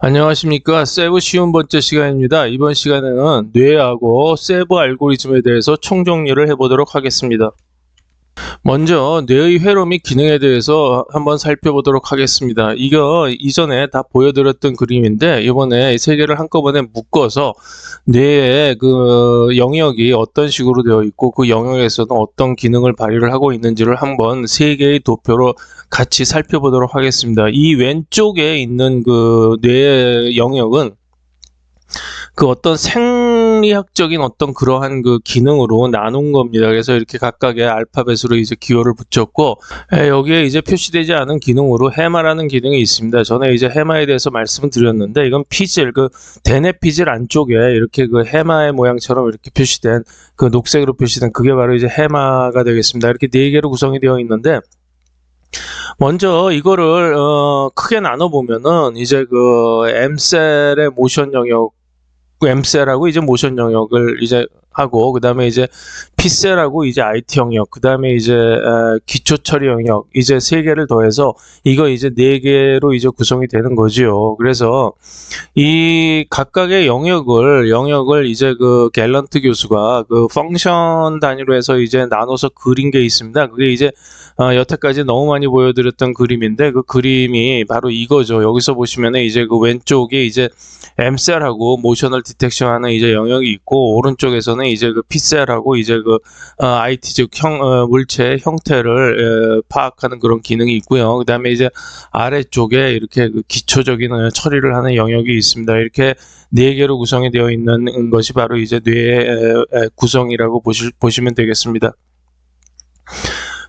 안녕하십니까. 세부 쉬운 번째 시간입니다. 이번 시간에는 뇌하고 세부 알고리즘에 대해서 총정리를 해보도록 하겠습니다. 먼저 뇌의 회로 및 기능에 대해서 한번 살펴보도록 하겠습니다. 이거 이전에 다 보여드렸던 그림인데 이번에 세 개를 한꺼번에 묶어서 뇌의 그 영역이 어떤 식으로 되어 있고 그 영역에서는 어떤 기능을 발휘를 하고 있는지를 한번 세 개의 도표로 같이 살펴보도록 하겠습니다. 이 왼쪽에 있는 그 뇌의 영역은 그 어떤 생리학적인 어떤 그러한 그 기능으로 나눈 겁니다. 그래서 이렇게 각각의 알파벳으로 이제 기호를 붙였고, 여기에 이제 표시되지 않은 기능으로 해마라는 기능이 있습니다. 전에 이제 해마에 대해서 말씀을 드렸는데, 이건 피질, 그 대뇌 피질 안쪽에 이렇게 그 해마의 모양처럼 이렇게 표시된 그 녹색으로 표시된 그게 바로 이제 해마가 되겠습니다. 이렇게 네 개로 구성이 되어 있는데, 먼저 이거를 크게 나눠 보면은 이제 그 M셀의 모션 영역, M셀하고 이제 모션 영역을 이제 하고, 그 다음에 이제 P셀하고 이제 IT 영역, 그 다음에 이제 기초 처리 영역, 이제 세 개를 더해서 이거 이제 네 개로 이제 구성이 되는 거지요. 그래서 이 각각의 영역을 이제 그 갤런트 교수가 그 펑션 단위로 해서 이제 나눠서 그린 게 있습니다. 그게 이제 여태까지 너무 많이 보여드렸던 그림인데 그 그림이 바로 이거죠. 여기서 보시면은 이제 그 왼쪽에 이제 M셀하고 모션을 디텍션하는 이제 영역이 있고, 오른쪽에서는 이제 그 P셀하고 이제 그 IT 즉 물체의 형태를 파악하는 그런 기능이 있고요. 그 다음에 이제 아래쪽에 이렇게 그 기초적인 처리를 하는 영역이 있습니다. 이렇게 네 개로 구성이 되어 있는 것이 바로 이제 뇌의 구성이라고 보시면 되겠습니다.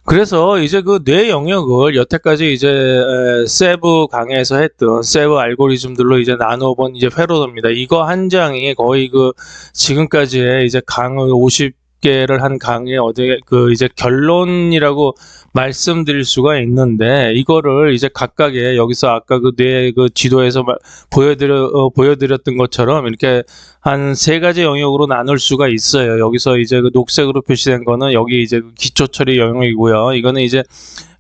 그래서 이제 그 뇌 영역을 여태까지 이제 세부 강의에서 했던 세부 알고리즘들로 이제 나눠본 이제 회로도입니다. 이거 한 장이 거의 그 지금까지의 이제 강의 50개를 한 강의 어제 그 이제 결론이라고 말씀드릴 수가 있는데, 이거를 이제 각각의 여기서 아까 그 뇌 그 지도에서 보여드렸던 것처럼 이렇게 한 세 가지 영역으로 나눌 수가 있어요. 여기서 이제 그 녹색으로 표시된 거는 여기 이제 그 기초 처리 영역이고요. 이거는 이제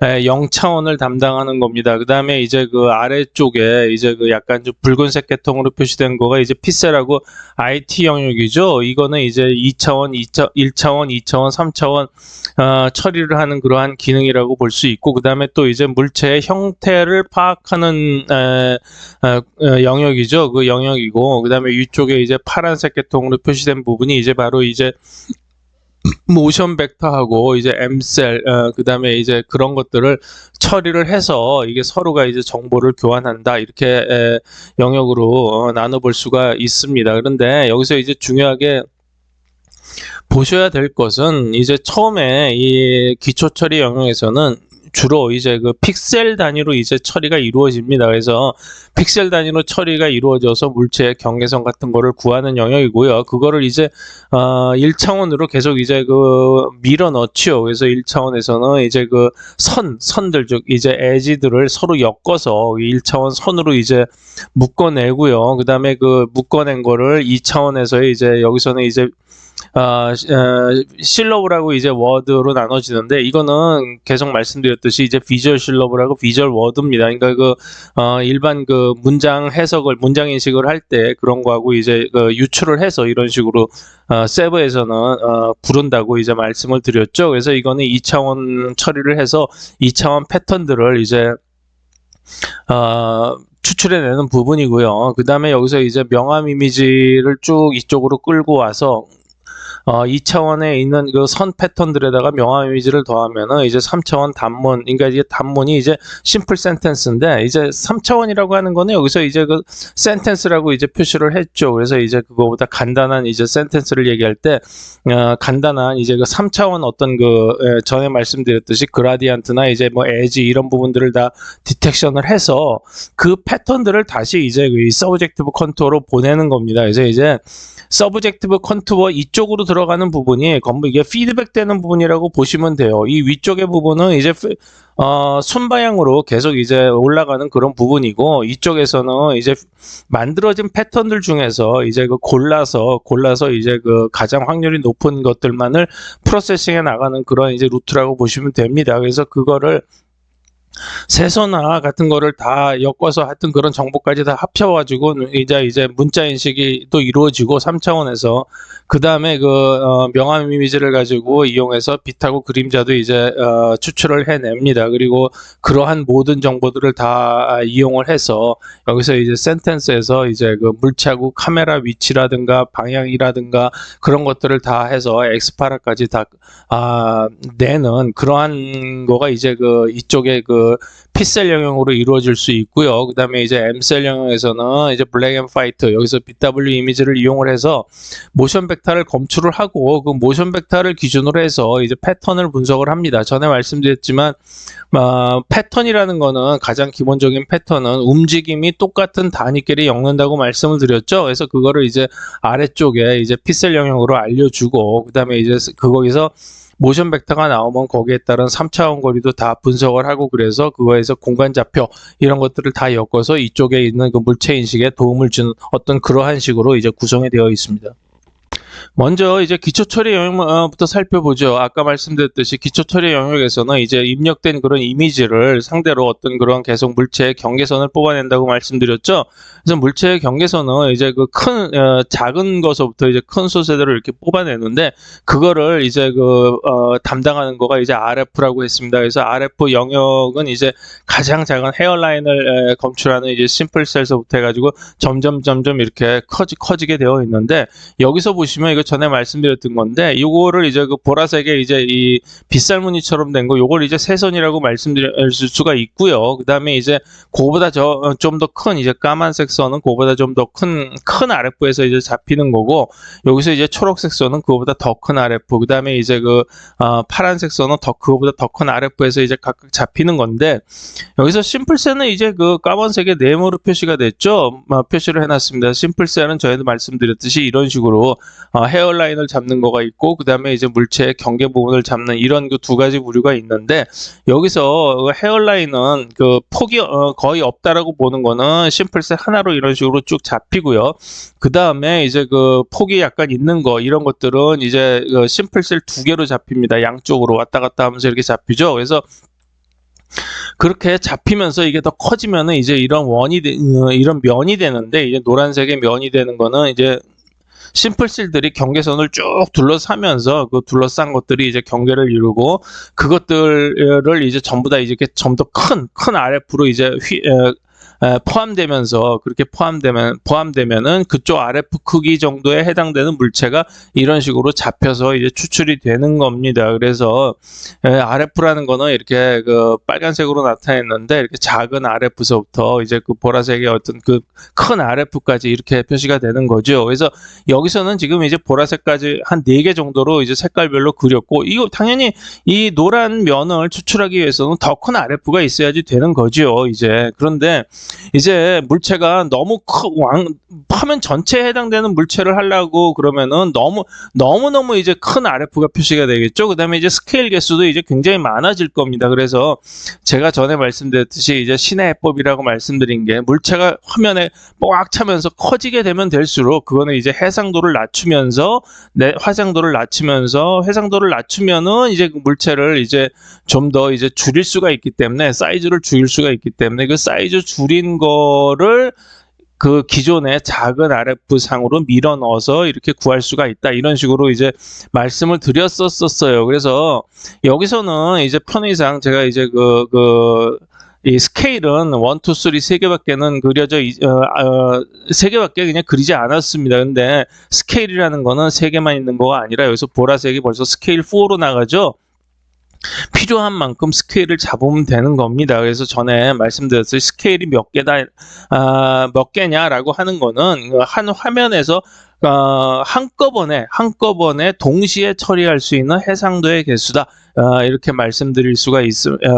0차원을 담당하는 겁니다. 그 다음에 이제 그 아래쪽에 이제 그 약간 좀 붉은색 계통으로 표시된 거가 이제 P셀하고 IT 영역이죠. 이거는 이제 2차원, 1차원, 2차원, 3차원 처리를 하는 그러한 기능이라고 볼 수 있고, 그 다음에 또 이제 물체의 형태를 파악하는 영역이죠. 그 영역이고, 그 다음에 위쪽에 이제 파란색 계통으로 표시된 부분이 이제 바로 이제 모션 벡터하고 이제 M셀, 그 다음에 이제 그런 것들을 처리를 해서 이게 서로가 이제 정보를 교환한다. 이렇게 영역으로 나눠볼 수가 있습니다. 그런데 여기서 이제 중요하게 보셔야 될 것은 이제 처음에 이 기초 처리 영역에서는 주로 이제 그 픽셀 단위로 이제 처리가 이루어집니다. 그래서 픽셀 단위로 처리가 이루어져서 물체의 경계선 같은 거를 구하는 영역이고요. 그거를 이제 1차원으로 계속 이제 그 밀어 넣지요. 그래서 1차원에서는 이제 그 선들 즉 이제 에지들을 서로 엮어서 1차원 선으로 이제 묶어내고요. 그다음에 그 묶어낸 거를 2차원에서 이제 여기서는 이제 실러브라고 이제 워드로 나눠지는데, 이거는 계속 말씀드렸듯이 이제 비주얼 실러브라고 비주얼 워드입니다. 그러니까 그 일반 그 문장 해석을, 문장 인식을 할 때 그런 거하고 이제 그 유출을 해서 이런 식으로 세브에서는 부른다고 이제 말씀을 드렸죠. 그래서 이거는 2차원 처리를 해서 2차원 패턴들을 이제 추출해내는 부분이고요. 그 다음에 여기서 이제 명암 이미지를 쭉 이쪽으로 끌고 와서 2차원에 있는 그 선 패턴들에다가 명암 이미지를 더하면은 이제 3차원 단문, 그러니까 이게 단문이 이제 심플 센텐스인데, 이제 3차원이라고 하는 거는 여기서 이제 그 센텐스라고 이제 표시를 했죠. 그래서 이제 그거보다 간단한 이제 센텐스를 얘기할 때 간단한 이제 그 3차원 어떤 그 전에 말씀드렸듯이 그라디언트나 이제 뭐 에지 이런 부분들을 다 디텍션을 해서 그 패턴들을 다시 이제 그 서브젝티브 컨투어로 보내는 겁니다. 그래서 이제 서브젝티브 컨투어 이쪽으로 들어가는 부분이 전부 이게 피드백 되는 부분이라고 보시면 돼요. 이 위쪽의 부분은 이제 순방향으로 계속 이제 올라가는 그런 부분이고, 이쪽에서는 이제 만들어진 패턴들 중에서 이제 그 골라서 이제 그 가장 확률이 높은 것들만을 프로세싱해 나가는 그런 이제 루트라고 보시면 됩니다. 그래서 그거를 세서나 같은 거를 다 엮어서 하여튼 그런 정보까지 다 합쳐가지고 이제 문자 인식이 또 이루어지고 3차원에서 그 다음에 명암 이미지를 가지고 이용해서 빛하고 그림자도 이제 추출을 해냅니다. 그리고 그러한 모든 정보들을 다 이용을 해서 여기서 이제 센텐스에서 이제 그 물체하고 카메라 위치라든가 방향이라든가 그런 것들을 다 해서 엑스파라까지 다 내는 그러한 거가 이제 이쪽에 P셀 영역으로 이루어질 수 있고요. 그 다음에 이제 M셀 영역에서는 이제 블랙 앤 화이트, 여기서 BW 이미지를 이용을 해서 모션 벡터를 검출을 하고 그 모션 벡터를 기준으로 해서 이제 패턴을 분석을 합니다. 전에 말씀드렸지만 패턴이라는 거는 가장 기본적인 패턴은 움직임이 똑같은 단위끼리 엮는다고 말씀을 드렸죠. 그래서 그거를 이제 아래쪽에 이제 P셀 영역으로 알려주고 그 다음에 이제 거기서 모션 벡터가 나오면 거기에 따른 3차원 거리도 다 분석을 하고 그래서 그거에서 공간 좌표 이런 것들을 다 엮어서 이쪽에 있는 그 물체 인식에 도움을 주는 어떤 그러한 식으로 이제 구성이 되어 있습니다. 먼저 이제 기초 처리 영역부터 살펴보죠. 아까 말씀드렸듯이 기초 처리 영역에서는 이제 입력된 그런 이미지를 상대로 어떤 그런 계속 물체의 경계선을 뽑아낸다고 말씀드렸죠. 그래서 물체의 경계선은 이제 작은 것부터 이제 큰 소세대로 이렇게 뽑아내는데 그거를 이제 담당하는 거가 이제 RF라고 했습니다. 그래서 RF 영역은 이제 가장 작은 헤어라인을 검출하는 이제 심플셀서부터 해가지고 점점 이렇게 커지게 되어 있는데 여기서 보시면 이거 전에 말씀드렸던 건데 이거를 이제 보라색의 이제 이 빗살무늬처럼 된 거 요걸 이제 세선이라고 말씀드릴 수가 있고요. 그 다음에 이제 그거보다 좀 더 큰 이제 까만색 선은 그거보다 좀 더 큰 RF에서 이제 잡히는 거고 여기서 이제 초록색 선은 그거보다 더 큰 RF 그 다음에 이제 파란색 선은 그거보다 더 큰 RF에서 이제 각각 잡히는 건데 여기서 심플셀은 이제 까만색의 네모로 표시가 됐죠. 표시를 해놨습니다. 심플셀은 저희도 말씀드렸듯이 이런 식으로 헤어라인을 잡는 거가 있고 그 다음에 이제 물체의 경계 부분을 잡는 이런 두 가지 부류가 있는데 여기서 헤어라인은 폭이 거의 없다라고 보는 거는 심플셀 하나로 이런 식으로 쭉 잡히고요. 그 다음에 이제 폭이 약간 있는 거 이런 것들은 이제 심플셀 두 개로 잡힙니다. 양쪽으로 왔다 갔다 하면서 이렇게 잡히죠. 그래서 그렇게 잡히면서 이게 더 커지면은 이제 이런 이런 면이 되는데 이제 노란색의 면이 되는 거는 이제 심플셀들이 경계선을 쭉 둘러싸면서 둘러싼 것들이 이제 경계를 이루고 그것들을 이제 전부 다 이제 좀 더 큰 RF로 이제 포함되면서 그렇게 포함되면은 그쪽 RF 크기 정도에 해당되는 물체가 이런 식으로 잡혀서 이제 추출이 되는 겁니다. 그래서 RF라는 거는 이렇게 빨간색으로 나타냈는데 이렇게 작은 RF서부터 이제 보라색의 어떤 큰 RF까지 이렇게 표시가 되는 거죠. 그래서 여기서는 지금 이제 보라색까지 한 4개 정도로 이제 색깔별로 그렸고 이거 당연히 이 노란 면을 추출하기 위해서는 더 큰 RF가 있어야지 되는 거죠. 이제 그런데 이제 물체가 너무 화면 전체에 해당되는 물체를 하려고 그러면은 너무 이제 큰 RF가 표시가 되겠죠. 그 다음에 이제 스케일 개수도 이제 굉장히 많아질 겁니다. 그래서 제가 전에 말씀드렸듯이 이제 신의 해법이라고 말씀드린 게 물체가 화면에 꽉 차면서 커지게 되면 될수록 그거는 이제 해상도를 낮추면서 화상도를 낮추면은 이제 물체를 이제 좀 더 이제 줄일 수가 있기 때문에 사이즈를 줄일 수가 있기 때문에 그 사이즈 줄인 거를 기존의 작은 RF 상으로 밀어 넣어서 이렇게 구할 수가 있다. 이런 식으로 이제 말씀을 드렸었어요. 그래서 여기서는 이제 편의상 제가 이제 이 스케일은 1, 2, 3 3개밖에는 세 개밖에 그냥 그리지 않았습니다. 근데 스케일이라는 거는 3개만 있는 거가 아니라 여기서 보라색이 벌써 스케일 4로 나가죠. 필요한 만큼 스케일을 잡으면 되는 겁니다. 그래서 전에 말씀드렸듯이 스케일이 몇 개냐라고 하는 거는 한 화면에서 한꺼번에 동시에 처리할 수 있는 해상도의 개수다. 이렇게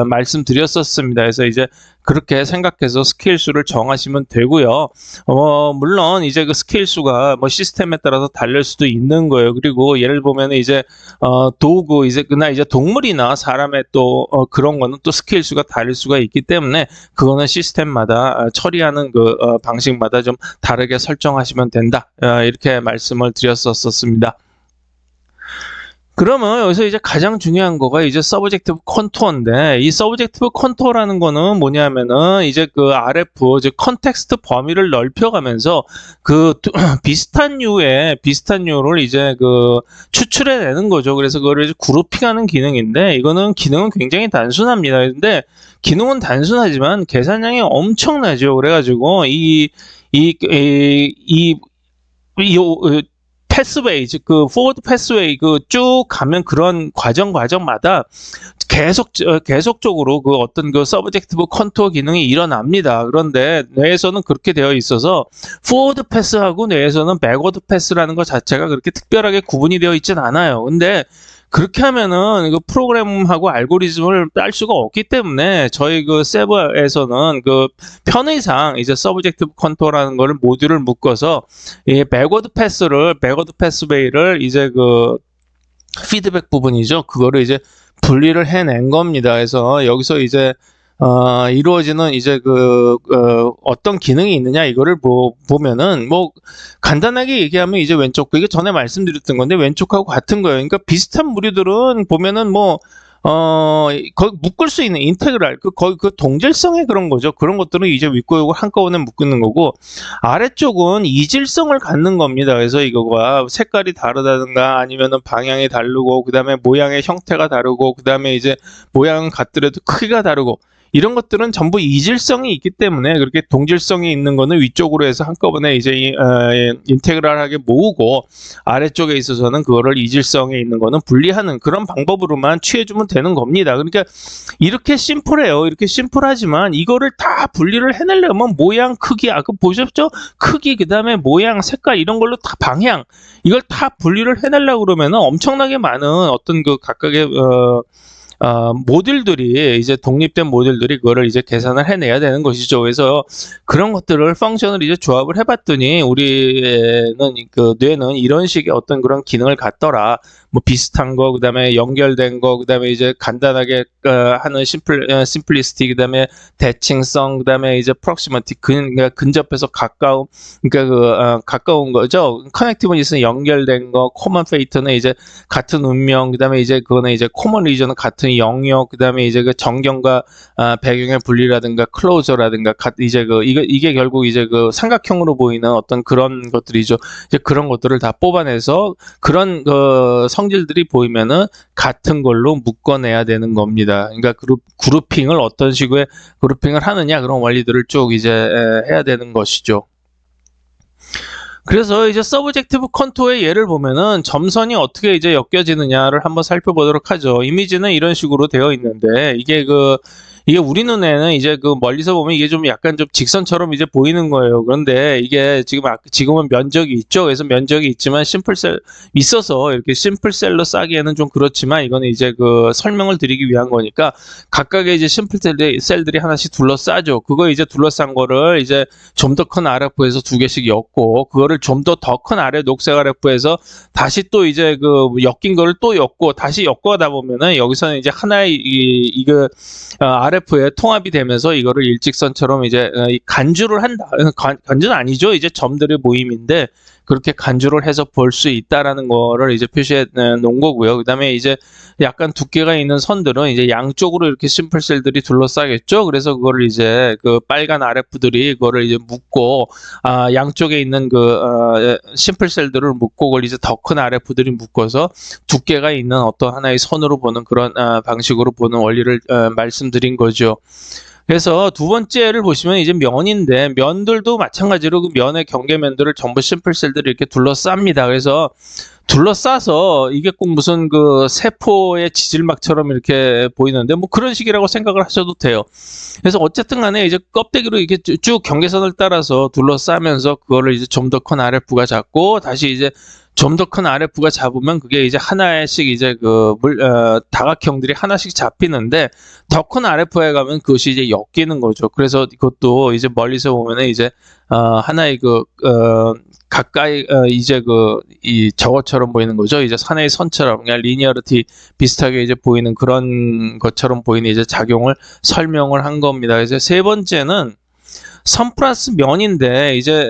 말씀드렸었습니다. 그래서 이제 그렇게 생각해서 스케일 수를 정하시면 되고요. 물론 이제 스케일 수가 시스템에 따라서 다를 수도 있는 거예요. 그리고 예를 보면 이제 도구 이제 동물이나 사람의 또 그런 거는 또 스케일 수가 다를 수가 있기 때문에 그거는 시스템마다 처리하는 방식마다 좀 다르게 설정하시면 된다. 이렇게 말씀을 드렸었습니다. 그러면 여기서 이제 가장 중요한 거가 이제 서브젝티브 컨투어인데, 이 서브젝티브 컨투어라는 거는 뭐냐면은 이제 그 RF, 즉 컨텍스트 범위를 넓혀가면서 그 비슷한 류를 이제 그 추출해내는 거죠. 그래서 그거를 이제 그룹핑하는 기능인데, 이거는 기능은 굉장히 단순합니다. 근데 기능은 단순하지만 계산량이 엄청나죠. 그래가지고 패스웨이, 즉 그 포워드 패스웨이 그 쭉 가면 그런 과정마다 계속적으로 그 어떤 그 서브젝티브 컨투어 기능이 일어납니다. 그런데 뇌에서는 그렇게 되어 있어서 포워드 패스하고 뇌에서는 백워드 패스라는 것 자체가 그렇게 특별하게 구분이 되어 있진 않아요. 근데 그렇게 하면은 그 프로그램하고 알고리즘을 딸 수가 없기 때문에 저희 그 세브에서는 그 편의상 이제 서브젝티브 컨트롤라는 거를 모듈을 묶어서 이 백워드 패스웨이를 이제 그 피드백 부분이죠. 그거를 이제 분리를 해낸 겁니다. 그래서 여기서 이제 이루어지는 이제 어떤 기능이 있느냐 이거를 보면은 뭐 간단하게 얘기하면 이제 왼쪽 이게 전에 말씀드렸던 건데 왼쪽하고 같은 거예요. 그러니까 비슷한 무리들은 보면은 거기 묶을 수 있는 인테그랄 거의 그 동질성의 그런 거죠. 그런 것들은 이제 윗구역을 한꺼번에 묶는 거고, 아래쪽은 이질성을 갖는 겁니다. 그래서 이거가 색깔이 다르다든가 아니면은 방향이 다르고 그다음에 모양의 형태가 다르고 그다음에 이제 모양은 같더라도 크기가 다르고, 이런 것들은 전부 이질성이 있기 때문에 그렇게 동질성이 있는 거는 위쪽으로 해서 한꺼번에 이제 인테그랄하게 모으고, 아래쪽에 있어서는 그거를 이질성에 있는 거는 분리하는 그런 방법으로만 취해주면 되는 겁니다. 그러니까 이렇게 심플해요. 이렇게 심플하지만 이거를 다 분리를 해내려면 모양, 크기, 아까 보셨죠? 크기, 그 다음에 모양, 색깔 이런 걸로 다 방향, 이걸 다 분리를 해내려고 그러면은 엄청나게 많은 어떤 그 각각의 모듈들이 이제 독립된 모듈들이 그거를 이제 계산을 해내야 되는 것이죠. 그래서 그런 것들을 펑션을 이제 조합을 해봤더니 우리는 그 뇌는 이런 식의 어떤 그런 기능을 갖더라. 뭐 비슷한 거, 그다음에 연결된 거, 그다음에 이제 간단하게 하는 심플리스티, 그다음에 대칭성, 그다음에 이제 프록시머티, 그러니까 근접해서 가까움, 그러니까 가까운 거죠. 커넥티브니스는 연결된 거, 코먼 페이트는 이제 같은 운명, 그다음에 이제 그거는 이제 코먼 리전은 같은 영역, 그다음에 이제 그 정경과 배경의 분리라든가 클로저라든가 이제 이게 결국 이제 그 삼각형으로 보이는 어떤 그런 것들이죠. 이제 그런 것들을 다 뽑아내서 그런 성질들이 보이면은 같은 걸로 묶어내야 되는 겁니다. 그러니까 그룹핑을 어떤 식의 그룹핑을 하느냐, 그런 원리들을 쭉 이제 해야 되는 것이죠. 그래서 이제 서브젝티브 컨투어의 예를 보면은 점선이 어떻게 이제 엮여지느냐를 한번 살펴보도록 하죠. 이미지는 이런 식으로 되어 있는데 이게 우리 눈에는 이제 그 멀리서 보면 이게 좀 약간 좀 직선처럼 이제 보이는 거예요. 그런데 이게 지금은 면적이 있죠. 그래서 면적이 있지만 심플셀 있어서 이렇게 심플셀로 싸기에는 좀 그렇지만, 이거는 이제 그 설명을 드리기 위한 거니까 각각의 이제 심플셀들이 하나씩 둘러싸죠. 그거 이제 둘러싼 거를 이제 좀 더 큰 RF에서 2개씩 엮고, 그거를 좀 더 큰 아래 녹색 RF에서 다시 또 이제 그 엮인 거를 또 엮고 다시 엮어가다 보면은 여기서는 이제 하나의 RF에 통합이 되면서 이거를 일직선처럼 이제 간주를 한다. 간주는 아니죠. 이제 점들의 모임인데 그렇게 간주를 해서 볼 수 있다라는 거를 이제 표시해 놓은 거고요. 그다음에 이제 약간 두께가 있는 선들은 이제 양쪽으로 이렇게 심플셀들이 둘러싸겠죠. 그래서 그거를 이제 그 빨간 RF들이 그거를 이제 묶고, 양쪽에 있는 심플셀들을 묶고 그걸 이제 더 큰 RF들이 묶어서 두께가 있는 어떤 하나의 선으로 보는 그런 방식으로 보는 원리를 말씀드린 거죠. 그래서 두 번째를 보시면 이제 면인데, 면들도 마찬가지로 그 면의 경계면들을 전부 심플셀들이 이렇게 둘러쌉니다. 그래서 둘러싸서 이게 꼭 무슨 그 세포의 지질막처럼 이렇게 보이는데 뭐 그런 식이라고 생각을 하셔도 돼요. 그래서 어쨌든 간에 이제 껍데기로 이렇게 쭉 경계선을 따라서 둘러싸면서 그거를 이제 좀 더 큰 RF가 잡고, 다시 이제 좀 더 큰 RF가 잡으면 그게 이제 하나씩 이제 다각형들이 하나씩 잡히는데, 더 큰 RF에 가면 그것이 이제 엮이는 거죠. 그래서 이것도 이제 멀리서 보면은 이제 하나의 가까이 이제 이 저것처럼 보이는 거죠. 이제 하나의 선처럼 그냥 리니어리티 비슷하게 이제 보이는 그런 것처럼 보이는 이제 작용을 설명을 한 겁니다. 그래서 세 번째는 선 플러스 면인데 이제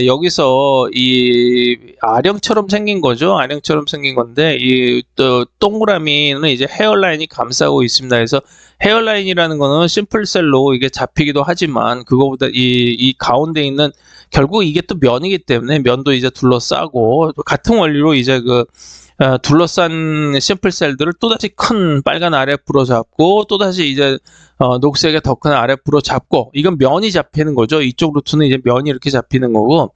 여기서 이 아령처럼 생긴 거죠. 아령처럼 생긴 건데 이 또 동그라미는 이제 헤어라인이 감싸고 있습니다. 그래서 헤어라인이라는 거는 심플셀로 이게 잡히기도 하지만 그거보다 이 가운데 있는 결국 이게 또 면이기 때문에 면도 이제 둘러싸고 같은 원리로 이제 그 둘러싼 심플셀들을 또다시 큰 빨간 RF로 잡고 또다시 이제 녹색의 더 큰 RF로 잡고 이건 면이 잡히는 거죠. 이쪽 루트는 이제 면이 이렇게 잡히는 거고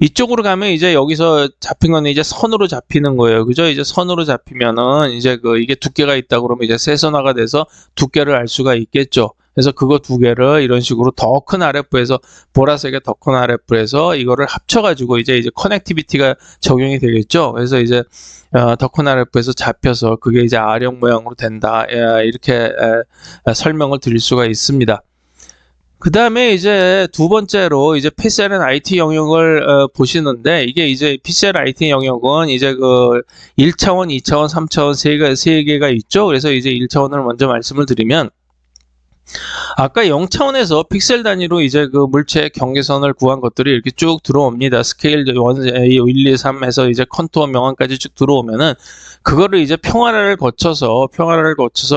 이쪽으로 가면 이제 여기서 잡힌 거는 이제 선으로 잡히는 거예요. 그죠? 이제 선으로 잡히면은 이제 이게 두께가 있다 그러면 이제 세선화가 돼서 두께를 알 수가 있겠죠. 그래서 그거 두 개를 이런 식으로 더 큰 RF에서 보라색의 더 큰 RF에서 이거를 합쳐가지고 이제 커넥티비티가 적용이 되겠죠. 그래서 이제 더 큰 RF에서 잡혀서 그게 이제 R형 모양으로 된다. 이렇게 설명을 드릴 수가 있습니다. 그 다음에 이제 두 번째로 이제 PCL and IT 영역을 보시는데 이게 이제 PCL IT 영역은 이제 그 1차원, 2차원, 3차원 세 개가 있죠. 그래서 이제 1차원을 먼저 말씀을 드리면 아까 0차원에서 픽셀 단위로 이제 그 물체의 경계선을 구한 것들이 이렇게 쭉 들어옵니다. 스케일 1, 2, 3에서 이제 컨투어 명암까지 쭉 들어오면은 그거를 이제 평화를 거쳐서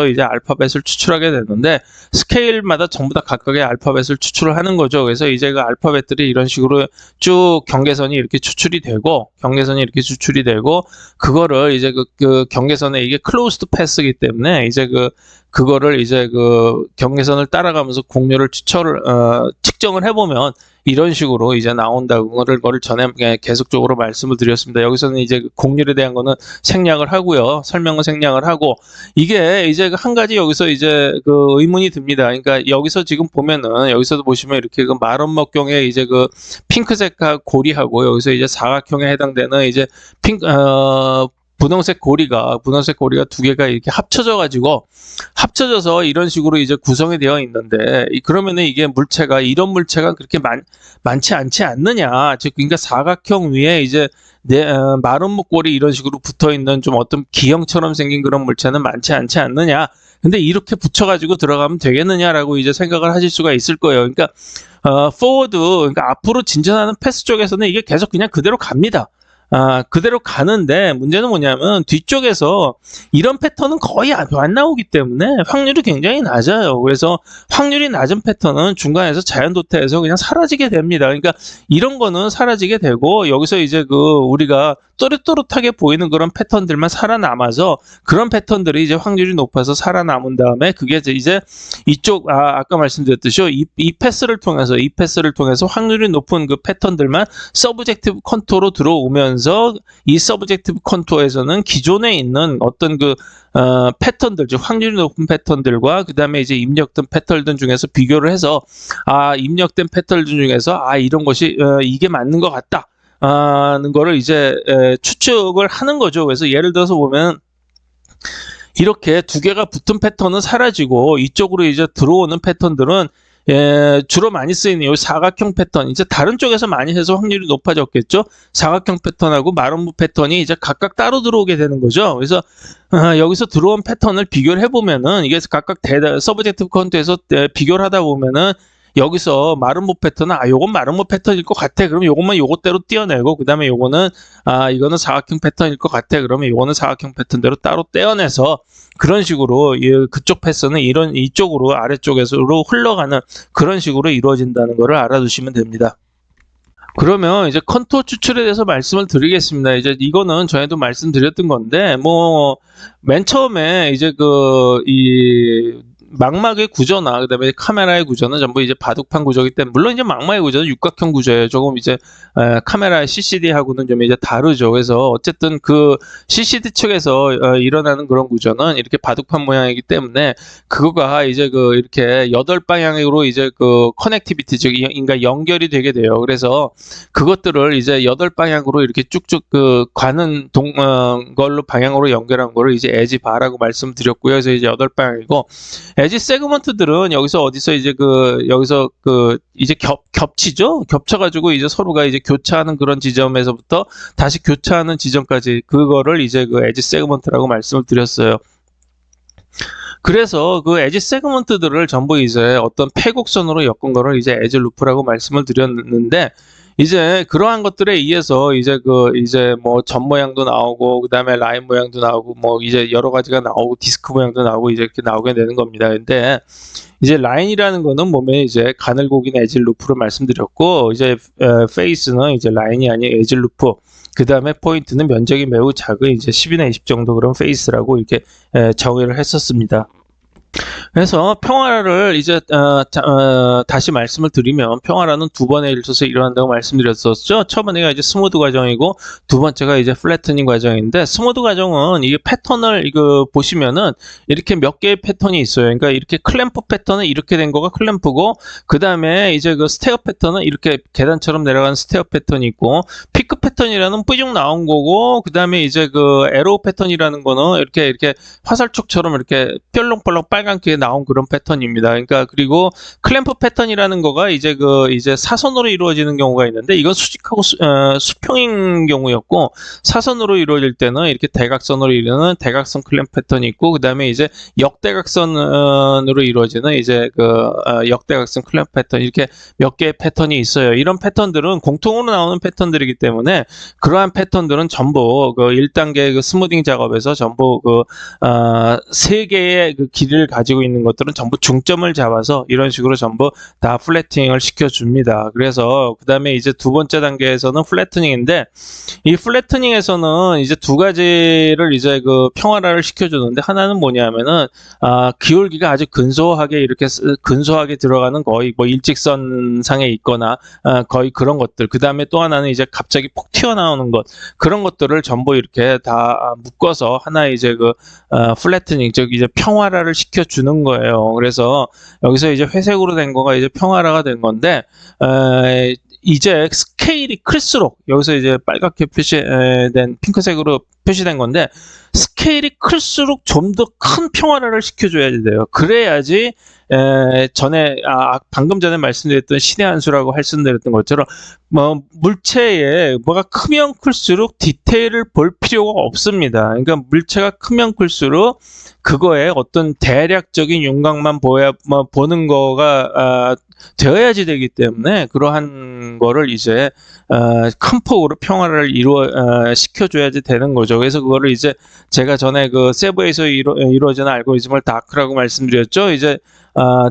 이제 알파벳을 추출하게 되는데 스케일마다 전부 다 각각의 알파벳을 추출을 하는 거죠. 그래서 이제 그 알파벳들이 이런 식으로 쭉 경계선이 이렇게 추출이 되고 그거를 이제 그 경계선에 이게 클로즈드 패스이기 때문에 이제 그거를 이제 그 경계선을 따라가면서 공률을 측정을 해보면 이런 식으로 이제 나온다고 거를 전에 계속적으로 말씀을 드렸습니다. 여기서는 이제 공률에 대한 거는 생략을 하고요. 설명은 생략을 하고 이게 이제 한 가지 여기서 이제 그 의문이 듭니다. 그러니까 여기서 지금 보면은 여기서도 보시면 이렇게 그 마름먹경의 이제 그 핑크색 고리하고 여기서 이제 사각형에 해당되는 이제 분홍색 고리가 두 개가 이렇게 합쳐져서 이런 식으로 이제 구성이 되어 있는데 그러면은 이게 이런 물체가 그렇게 많지 않지 않느냐. 즉 그러니까 사각형 위에 이제 마름모꼴이 이런 식으로 붙어 있는 좀 어떤 기형처럼 생긴 그런 물체는 많지 않지 않느냐. 근데 이렇게 붙여가지고 들어가면 되겠느냐라고 이제 생각을 하실 수가 있을 거예요. 그러니까 그러니까 앞으로 진전하는 패스 쪽에서는 이게 계속 그냥 그대로 갑니다. 그대로 가는데 문제는 뭐냐면 뒤쪽에서 이런 패턴은 거의 안 나오기 때문에 확률이 굉장히 낮아요. 그래서 확률이 낮은 패턴은 중간에서 자연도태에서 그냥 사라지게 됩니다. 그러니까 이런 거는 사라지게 되고 여기서 이제 우리가 또렷또렷하게 보이는 그런 패턴들만 살아남아서 그런 패턴들이 이제 확률이 높아서 살아남은 다음에 그게 이제 이쪽 아까 말씀드렸듯이 이 패스를 통해서 확률이 높은 그 패턴들만 서브젝티브 컨투어로 들어오면서 이 서브젝티브 컨투어에서는 기존에 있는 어떤 패턴들, 즉 확률이 높은 패턴들과 그 다음에 이제 입력된 패턴들 중에서 비교를 해서 입력된 패턴들 중에서 이런 것이 이게 맞는 것 같다. 는 거를 이제 추측을 하는 거죠. 그래서 예를 들어서 보면 이렇게 두 개가 붙은 패턴은 사라지고 이쪽으로 이제 들어오는 패턴들은 주로 많이 쓰이는 이 사각형 패턴, 이제 다른 쪽에서 많이 해서 확률이 높아졌겠죠. 사각형 패턴하고 마름모 패턴이 이제 각각 따로 들어오게 되는 거죠. 그래서 여기서 들어온 패턴을 비교를 해보면은 이게 각각 서브젝티브 컨트에서 비교를 하다 보면은 여기서 마름모 패턴은 요건 마름모 패턴일 것 같아. 그러면 요것만 요것대로 떼어내고 그 다음에 요거는 이거는 사각형 패턴일 것 같아. 그러면 요거는 사각형 패턴대로 따로 떼어내서 그런 식으로 그쪽 패스는 이쪽으로 아래쪽에서로 흘러가는 그런 식으로 이루어진다는 것을 알아두시면 됩니다. 그러면 이제 컨투어 추출에 대해서 말씀을 드리겠습니다. 이제 이거는 전에도 말씀드렸던 건데 맨 처음에 이제 망막의 구조나 그다음에 카메라의 구조는 전부 이제 바둑판 구조이기 때문에 물론 이제 망막의 구조는 육각형 구조예요. 조금 이제 카메라 CCD하고는 좀 이제 다르죠. 그래서 어쨌든 그 CCD 측에서 일어나는 그런 구조는 이렇게 바둑판 모양이기 때문에 그거가 이제 이렇게 8방향으로 이제 커넥티비티 즉 그러니까 연결이 되게 돼요. 그래서 그것들을 이제 8방향으로 이렇게 쭉쭉 가는 걸로 방향으로 연결한 거를 이제 에지 바라고 말씀드렸고요. 그래서 이제 8방향이고 에지 세그먼트들은 여기서 어디서 이제 여기서 이제 겹치죠? 겹쳐가지고 이제 서로가 이제 교차하는 그런 지점에서부터 다시 교차하는 지점까지 그거를 이제 에지 세그먼트라고 말씀을 드렸어요. 그래서 그 에지 세그먼트들을 전부 이제 어떤 패곡선으로 엮은 거를 이제 에지 루프라고 말씀을 드렸는데, 이제 그러한 것들에 의해서 이제 뭐 점 모양도 나오고 그다음에 라인 모양도 나오고 뭐 이제 여러 가지가 나오고 디스크 모양도 나오고 이제 이렇게 나오게 되는 겁니다. 근데 이제 라인이라는 거는 몸에 이제 가늘고긴 에지 루프로 말씀드렸고, 이제 페이스는 이제 라인이 아닌 에지 루프, 그 다음에 포인트는 면적이 매우 작은 이제 10이나 20 정도 그런 페이스라고 이렇게 정의를 했었습니다. 그래서 평화를 이제 다시 말씀을 드리면, 평화라는 두 번에 걸쳐서 일어난다고 말씀드렸었죠. 첫 번째가 이제 스무드 과정이고 두 번째가 이제 플래트닝 과정인데, 스무드 과정은 이게 패턴을 이거 보시면은 이렇게 몇 개의 패턴이 있어요. 그러니까 이렇게 클램프 패턴은 이렇게 된 거가 클램프고, 그 다음에 이제 그 스테어 패턴은 이렇게 계단처럼 내려가는 스테어 패턴이 있고, 피크 패턴이라는 뿌쭉 나온 거고, 그 다음에 이제 그 에로우 패턴이라는 거는 이렇게 화살촉처럼 이렇게 뾰롱뾰롱 빨갛게 나온 그런 패턴입니다. 그러니까 그리고 클램프 패턴이라는 거가 이제 이제 사선으로 이루어지는 경우가 있는데, 이건 수직하고 수평인 경우였고, 사선으로 이루어질 때는 이렇게 대각선으로 이루어지는 대각선 클램프 패턴이 있고, 그다음에 이제 역대각선으로 이루어지는 이제 역대각선 클램프 패턴, 이렇게 몇 개의 패턴이 있어요. 이런 패턴들은 공통으로 나오는 패턴들이기 때문에 그러한 패턴들은 전부 그 1단계 그 스무딩 작업에서 전부 세 개의 그 길이를 가지고 있는 것들은 전부 중점을 잡아서 이런 식으로 전부 다 플래팅을 시켜줍니다. 그래서 그 다음에 이제 두 번째 단계에서는 플래트닝인데, 이 플래트닝에서는 이제 두 가지를 이제 그 평활화를 시켜주는데, 하나는 뭐냐면은 기울기가 아주 근소하게 이렇게 근소하게 들어가는 거의 뭐 일직선상에 있거나 거의 그런 것들, 그 다음에 또 하나는 이제 갑자기 폭 튀어나오는 것, 그런 것들을 전부 이렇게 다 묶어서 하나의 이제 플래트닝, 즉 이제 평활화를 시켜주는 거예요. 그래서 여기서 이제 회색으로 된 거가 이제 평활화가 된 건데, 이제 스케일이 클수록, 여기서 이제 빨갛게 표시된 핑크색으로 표시된 건데, 스케일이 클수록 좀 더 큰 평활화를 시켜줘야 돼요. 그래야지 방금 전에 말씀드렸던 신의 한 수라고 말씀드렸던 것처럼, 뭐 물체에 뭐가 크면 클수록 디테일을 볼 필요가 없습니다. 그러니까 물체가 크면 클수록 그거에 어떤 대략적인 윤곽만 보는 거가 되어야지 되기 때문에, 그러한 거를 이제 큰 폭으로 평화를 시켜줘야지 되는 거죠. 그래서 그거를 이제 제가 전에 그 세부에서 이루어지는 알고리즘을 다크라고 말씀드렸죠. 이제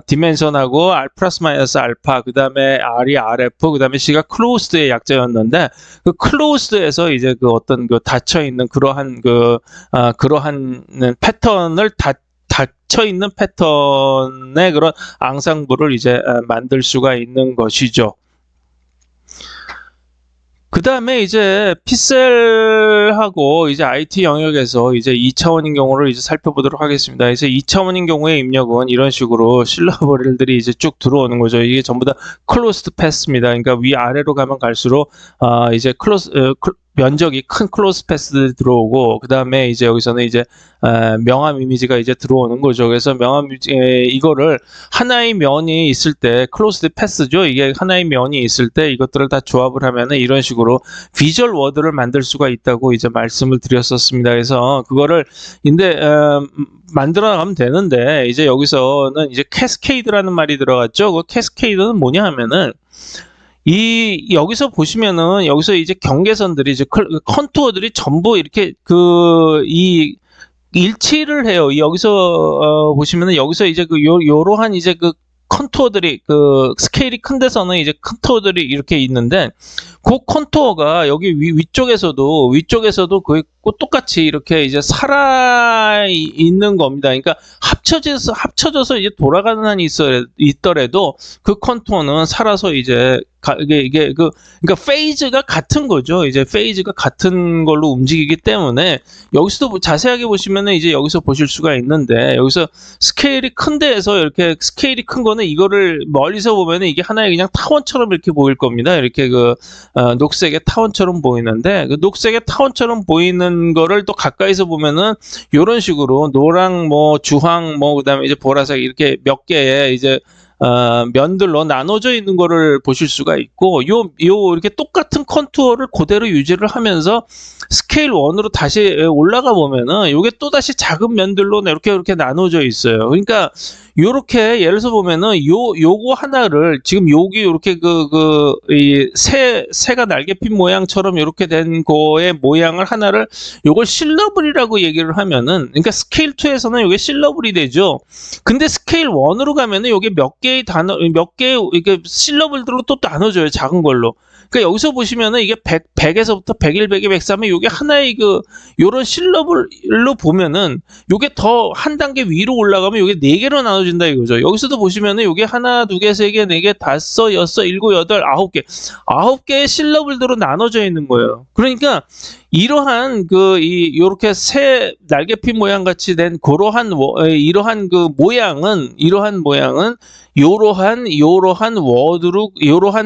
디멘션하고 플러스 마이너스 알파, 그 다음에 R이 RF, 그 다음에 C가 클로스드의 약자였는데, 그 클로스드에서 이제 그 어떤 그 닫혀 있는 그러한 그러한 패턴을 닫혀 있는 패턴의 그런 앙상블을 이제 만들 수가 있는 것이죠. 그 다음에 이제 피셀하고 이제 IT 영역에서 이제 2차원인 경우를 이제 살펴보도록 하겠습니다. 그래서 2차원인 경우의 입력은 이런 식으로 실러버릴들이 이제 쭉 들어오는 거죠. 이게 전부 다 클로스드 패스입니다. 그러니까 위아래로 가면 갈수록 이제 면적이 큰 클로스 패스들이 들어오고, 그 다음에 이제 여기서는 이제 명암 이미지가 이제 들어오는 거죠. 그래서 명암 이거를 하나의 면이 있을 때 클로스드 패스죠. 이게 하나의 면이 있을 때 이것들을 다 조합을 하면은 이런 식으로 비주얼 워드를 만들 수가 있다고 이제 말씀을 드렸었습니다. 그래서 그거를 만들어 나가면 되는데, 이제 여기서는 이제 캐스케이드라는 말이 들어갔죠. 그 캐스케이드는 뭐냐 하면은, 여기서 보시면은, 여기서 이제 경계선들이, 이제 컨투어들이 전부 이렇게 일치를 해요. 여기서 보시면은, 여기서 이제 요러한 이제 컨투어들이, 스케일이 큰 데서는 이제 컨투어들이 이렇게 있는데, 그 컨투어가 여기 위쪽에서도 똑같이 이렇게 이제 살아 있는 겁니다. 그러니까 합쳐져서 이제 돌아가는 한이 있더라도 그 컨투어는 살아서 이제 그러니까 페이즈가 같은 거죠. 이제 페이즈가 같은 걸로 움직이기 때문에, 여기서도 자세하게 보시면은 이제 여기서 보실 수가 있는데, 여기서 스케일이 큰 데에서 이렇게 스케일이 큰 거는 이거를 멀리서 보면은 이게 하나의 그냥 타원처럼 이렇게 보일 겁니다. 이렇게 녹색의 타원처럼 보이는데, 그 녹색의 타원처럼 보이는 거를 또 가까이서 보면은 이런 식으로 노랑, 뭐 주황, 뭐 그다음에 이제 보라색, 이렇게 몇 개의 이제 면들로 나눠져 있는 거를 보실 수가 있고, 요 이렇게 똑같은 컨투어를 그대로 유지를 하면서 스케일 1으로 다시 올라가 보면은 요게 또 다시 작은 면들로 이렇게 나눠져 있어요. 그러니까 요렇게 예를 들어서 보면은 요거 하나를 지금 여기 요렇게 이 새가 날개 핀 모양처럼 요렇게 된 거의 모양을 하나를 요걸 실러블이라고 얘기를 하면은, 그러니까 스케일 2에서는 요게 실러블이 되죠. 근데 스케일 1으로 가면은 요게 몇 개의 이게 실러블들로 또 나눠져요. 작은 걸로. 그러니까 여기서 보시면은 이게 100에서부터 101, 102, 103에 요게 하나의 요런 실러블로 보면은 요게 더 한 단계 위로 올라가면 요게 4개로 나눠진다 이거죠. 여기서도 보시면은 요게 하나, 두 개, 세 개, 네 개, 다섯, 여섯, 일곱, 여덟, 9개. 9개의 실러블들로 나눠져 있는 거예요. 그러니까 이러한 요렇게 새 날개핀 모양 같이 된 이러한 모양은 요러한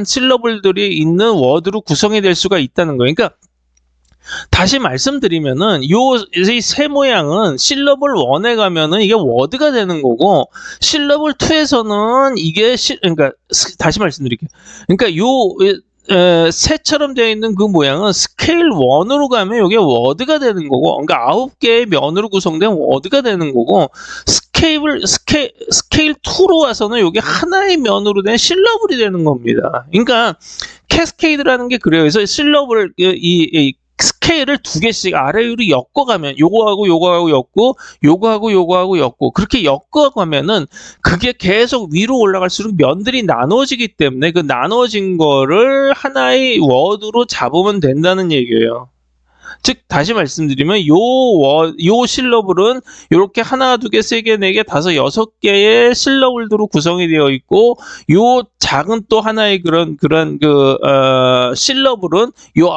실러블들이 있는 워드로 구성이 될 수가 있다는 거예요. 그러니까 다시 말씀드리면은 이 새 모양은 실러블 1에 가면은 이게 워드가 되는 거고, 실러블 2에서는 이게 그러니까 다시 말씀드릴게요. 그러니까 새처럼 되어 있는 그 모양은 스케일 1으로 가면 이게 워드가 되는 거고, 그러니까 9개의 면으로 구성된 워드가 되는 거고, 스케일 2로 와서는 이게 하나의 면으로 된 실러블이 되는 겁니다. 그러니까 캐스케이드라는 게 그래요. 그래서 실러블 이 스케일을 2개씩 아래 위로 엮어가면 요거하고 엮고, 요거하고 엮고, 그렇게 엮어가면은 그게 계속 위로 올라갈수록 면들이 나눠지기 때문에 그 나눠진 거를 하나의 워드로 잡으면 된다는 얘기예요. 즉 다시 말씀드리면 요 실러블은 이렇게 하나, 두 개, 세 개, 네 개, 다섯, 6개의 실러블들로 구성이 되어 있고, 요 작은 또 하나의 실러블은 요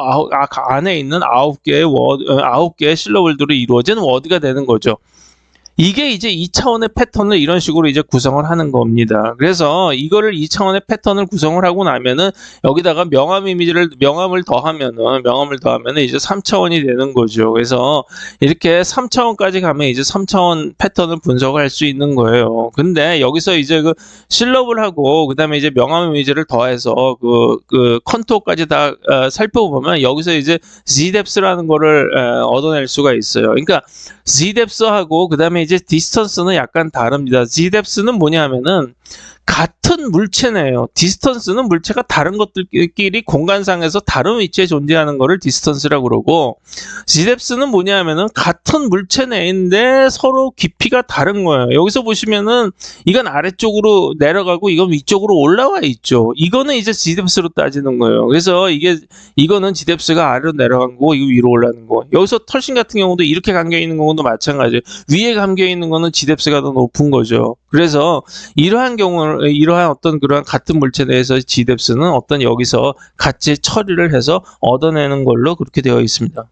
안에 있는 9개의 실러블들로 이루어진 워드가 되는 거죠. 이게 이제 2차원의 패턴을 이런 식으로 이제 구성을 하는 겁니다. 그래서 이거를 2차원의 패턴을 구성을 하고 나면은 여기다가 명암을 더하면은 이제 3차원이 되는 거죠. 그래서 이렇게 3차원까지 가면 이제 3차원 패턴을 분석할 수 있는 거예요. 근데 여기서 이제 실러블하고 그다음에 이제 명암 이미지를 더해서 컨투어까지 다 살펴보면 여기서 이제 Zdepth라는 거를 얻어낼 수가 있어요. 그러니까 Zdepth하고 그다음에 이제 디스턴스는 약간 다릅니다. Zdepth는 뭐냐 하면은 같은 물체네요. 디스턴스는 물체가 다른 것들끼리 공간상에서 다른 위치에 존재하는 거를 디스턴스라고 그러고, Zdepth는 뭐냐 하면은 같은 물체 내인데 서로 깊이가 다른 거예요. 여기서 보시면은 이건 아래쪽으로 내려가고 이건 위쪽으로 올라와 있죠. 이거는 이제 Zdepth로 따지는 거예요. 그래서 이거는 Zdepth가 아래로 내려간 거고 이거 위로 올라가는 거. 여기서 털신 같은 경우도 이렇게 감겨 있는 경우도 마찬가지예요. 위에 감겨 있는 거는 Zdepth가 더 높은 거죠. 그래서 이러한 어떤 그러한 같은 물체 내에서 Zdepth는 여기서 같이 처리를 해서 얻어내는 걸로 그렇게 되어 있습니다.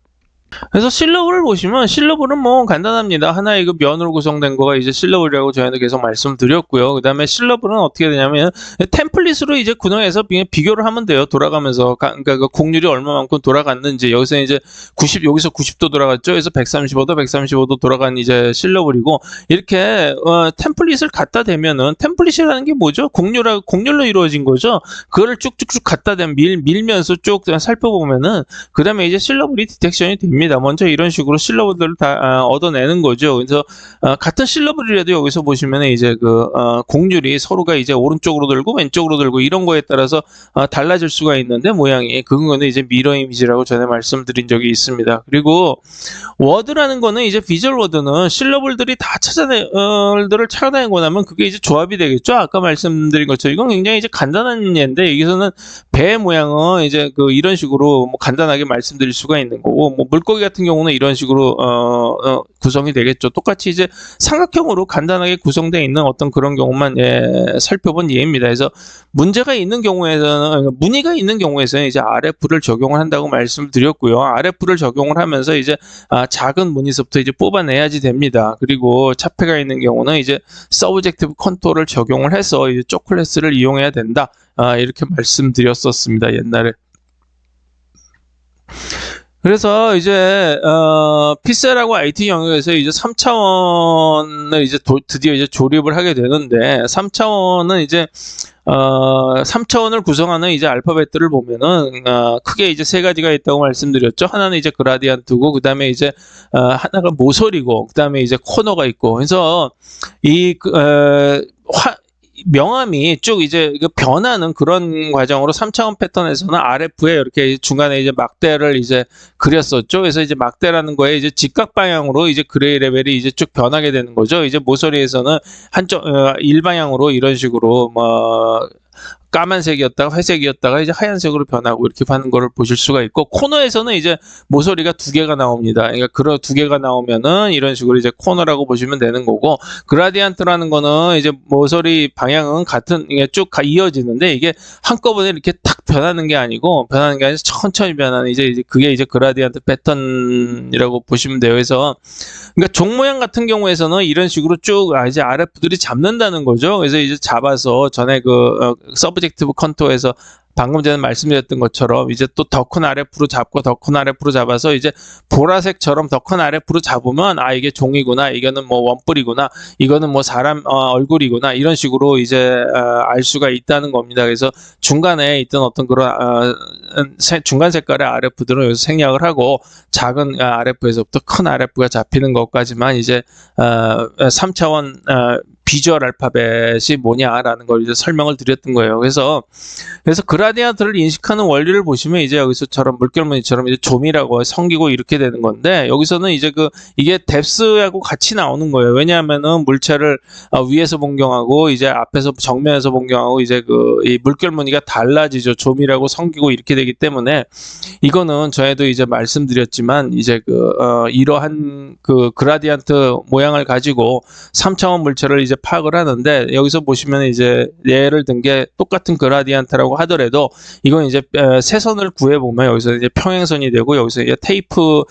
그래서 실러블을 보시면 실러블은 뭐 간단합니다. 하나의 면으로 구성된 거가 이제 실러블이라고 저희는 계속 말씀드렸고요. 그 다음에 실러블은 어떻게 되냐면 템플릿으로 이제 구성해서 비교를 하면 돼요. 돌아가면서 그러니까 곡률이 얼마만큼 돌아갔는지. 여기서 이제 여기서 90도 돌아갔죠. 그래서 135도 돌아간 이제 실러블이고, 이렇게 템플릿을 갖다 대면은, 템플릿이라는 게 뭐죠? 곡률로 이루어진 거죠. 그거를 쭉쭉쭉 갖다 밀면서 쭉 살펴보면은 그 다음에 이제 실러블이 디텍션이 됩니다. 먼저 이런 식으로 실러블들을 다 얻어내는 거죠. 그래서 같은 실러블이라도 여기서 보시면 이제 곡률이 서로가 이제 오른쪽으로 들고 왼쪽으로 들고 이런 거에 따라서 달라질 수가 있는데, 모양이 그거는 이제 미러 이미지라고 전에 말씀드린 적이 있습니다. 그리고 워드라는 거는 이제 비주얼 워드는 실러블들이 다 찾아내고 나면 그게 이제 조합이 되겠죠. 아까 말씀드린 것처럼 이건 굉장히 이제 간단한 예인데, 여기서는 배 모양은 이제 이런 식으로 뭐 간단하게 말씀드릴 수가 있는 거고, 뭐 물고기 같은 경우는 이런 식으로 구성이 되겠죠. 똑같이 이제 삼각형으로 간단하게 구성되어 있는 어떤 그런 경우만 살펴본 예입니다. 그래서 문제가 있는 경우에는, 무늬가 있는 경우에서는 이제 RF를 적용을 한다고 말씀드렸고요. RF를 적용을 하면서 이제 작은 무늬서부터 이제 뽑아내야지 됩니다. 그리고 차폐가 있는 경우는 이제 서브젝티브 컨투어를 적용을 해서 이제 초클래스를 이용해야 된다. 이렇게 말씀드렸었습니다. 옛날에. 그래서 이제 피셀하고 IT 영역에서 이제 3차원을 이제 드디어 이제 조립을 하게 되는데 3차원은 이제 3차원을 구성하는 이제 알파벳들을 보면은 크게 이제 세 가지가 있다고 말씀드렸죠. 하나는 이제 그라디안트고 그다음에 이제 하나가 모서리고 그다음에 이제 코너가 있고. 그래서 이 명암이 쭉 이제 변하는 그런 과정으로 3차원 패턴에서는 RF에 이렇게 중간에 이제 막대를 이제 그렸었죠. 그래서 이제 막대라는 거에 이제 직각 방향으로 이제 그레이 레벨이 이제 쭉 변하게 되는 거죠. 이제 모서리에서는 한쪽 일방향으로 이런 식으로 뭐 까만색이었다가 회색이었다가 이제 하얀색으로 변하고 이렇게 하는 거를 보실 수가 있고, 코너에서는 이제 모서리가 두 개가 나옵니다. 그러니까 그런 두 개가 나오면은 이런 식으로 이제 코너라고 보시면 되는 거고, 그라디안트라는 거는 이제 모서리 방향은 같은 이게 쭉 이어지는데 이게 한꺼번에 이렇게 탁 변하는 게 아니고 천천히 변하는 이제 그게 이제 그라디안트 패턴이라고 보시면 돼요. 그래서 그러니까 종 모양 같은 경우에서는 이런 식으로 쭉 이제 RF들이 잡는다는 거죠. 그래서 이제 잡아서 전에 서브젝티브 컨투어에서 방금 전에 말씀드렸던 것처럼 이제 또 더 큰 RF로 잡고 더 큰 RF로 잡아서 이제 보라색처럼 더 큰 RF로 잡으면 이게 종이구나, 이거는 뭐 원뿔이구나, 이거는 뭐 사람 얼굴이구나, 이런 식으로 이제 알 수가 있다는 겁니다. 그래서 중간에 있던 어떤 그런 중간 색깔의 RF들은 여기서 생략을 하고 작은 RF에서부터 큰 RF가 잡히는 것까지만 이제 3차원 비주얼 알파벳이 뭐냐라는 걸 이제 설명을 드렸던 거예요. 그래서 그라디안트를 인식하는 원리를 보시면 이제 여기서처럼 물결무늬처럼 이제 좀이라고 성기고 이렇게 되는 건데, 여기서는 이제 이게 뎁스하고 같이 나오는 거예요. 왜냐하면은 물체를 위에서 본 경우하고 이제 앞에서 정면에서 본 경우하고 이제 이 물결무늬가 달라지죠. 좀이라고 성기고 이렇게 되기 때문에 이거는 저에도 이제 말씀드렸지만 이제 이러한 그라디안트 모양을 가지고 3차원 물체를 이제 파악을 하는데, 여기서 보시면 이제 예를 든 게 똑같은 그라디안트라고 하더라도 이건 이제 세선을 구해 보면 여기서 이제 평행선이 되고 여기서 이제 테이퍼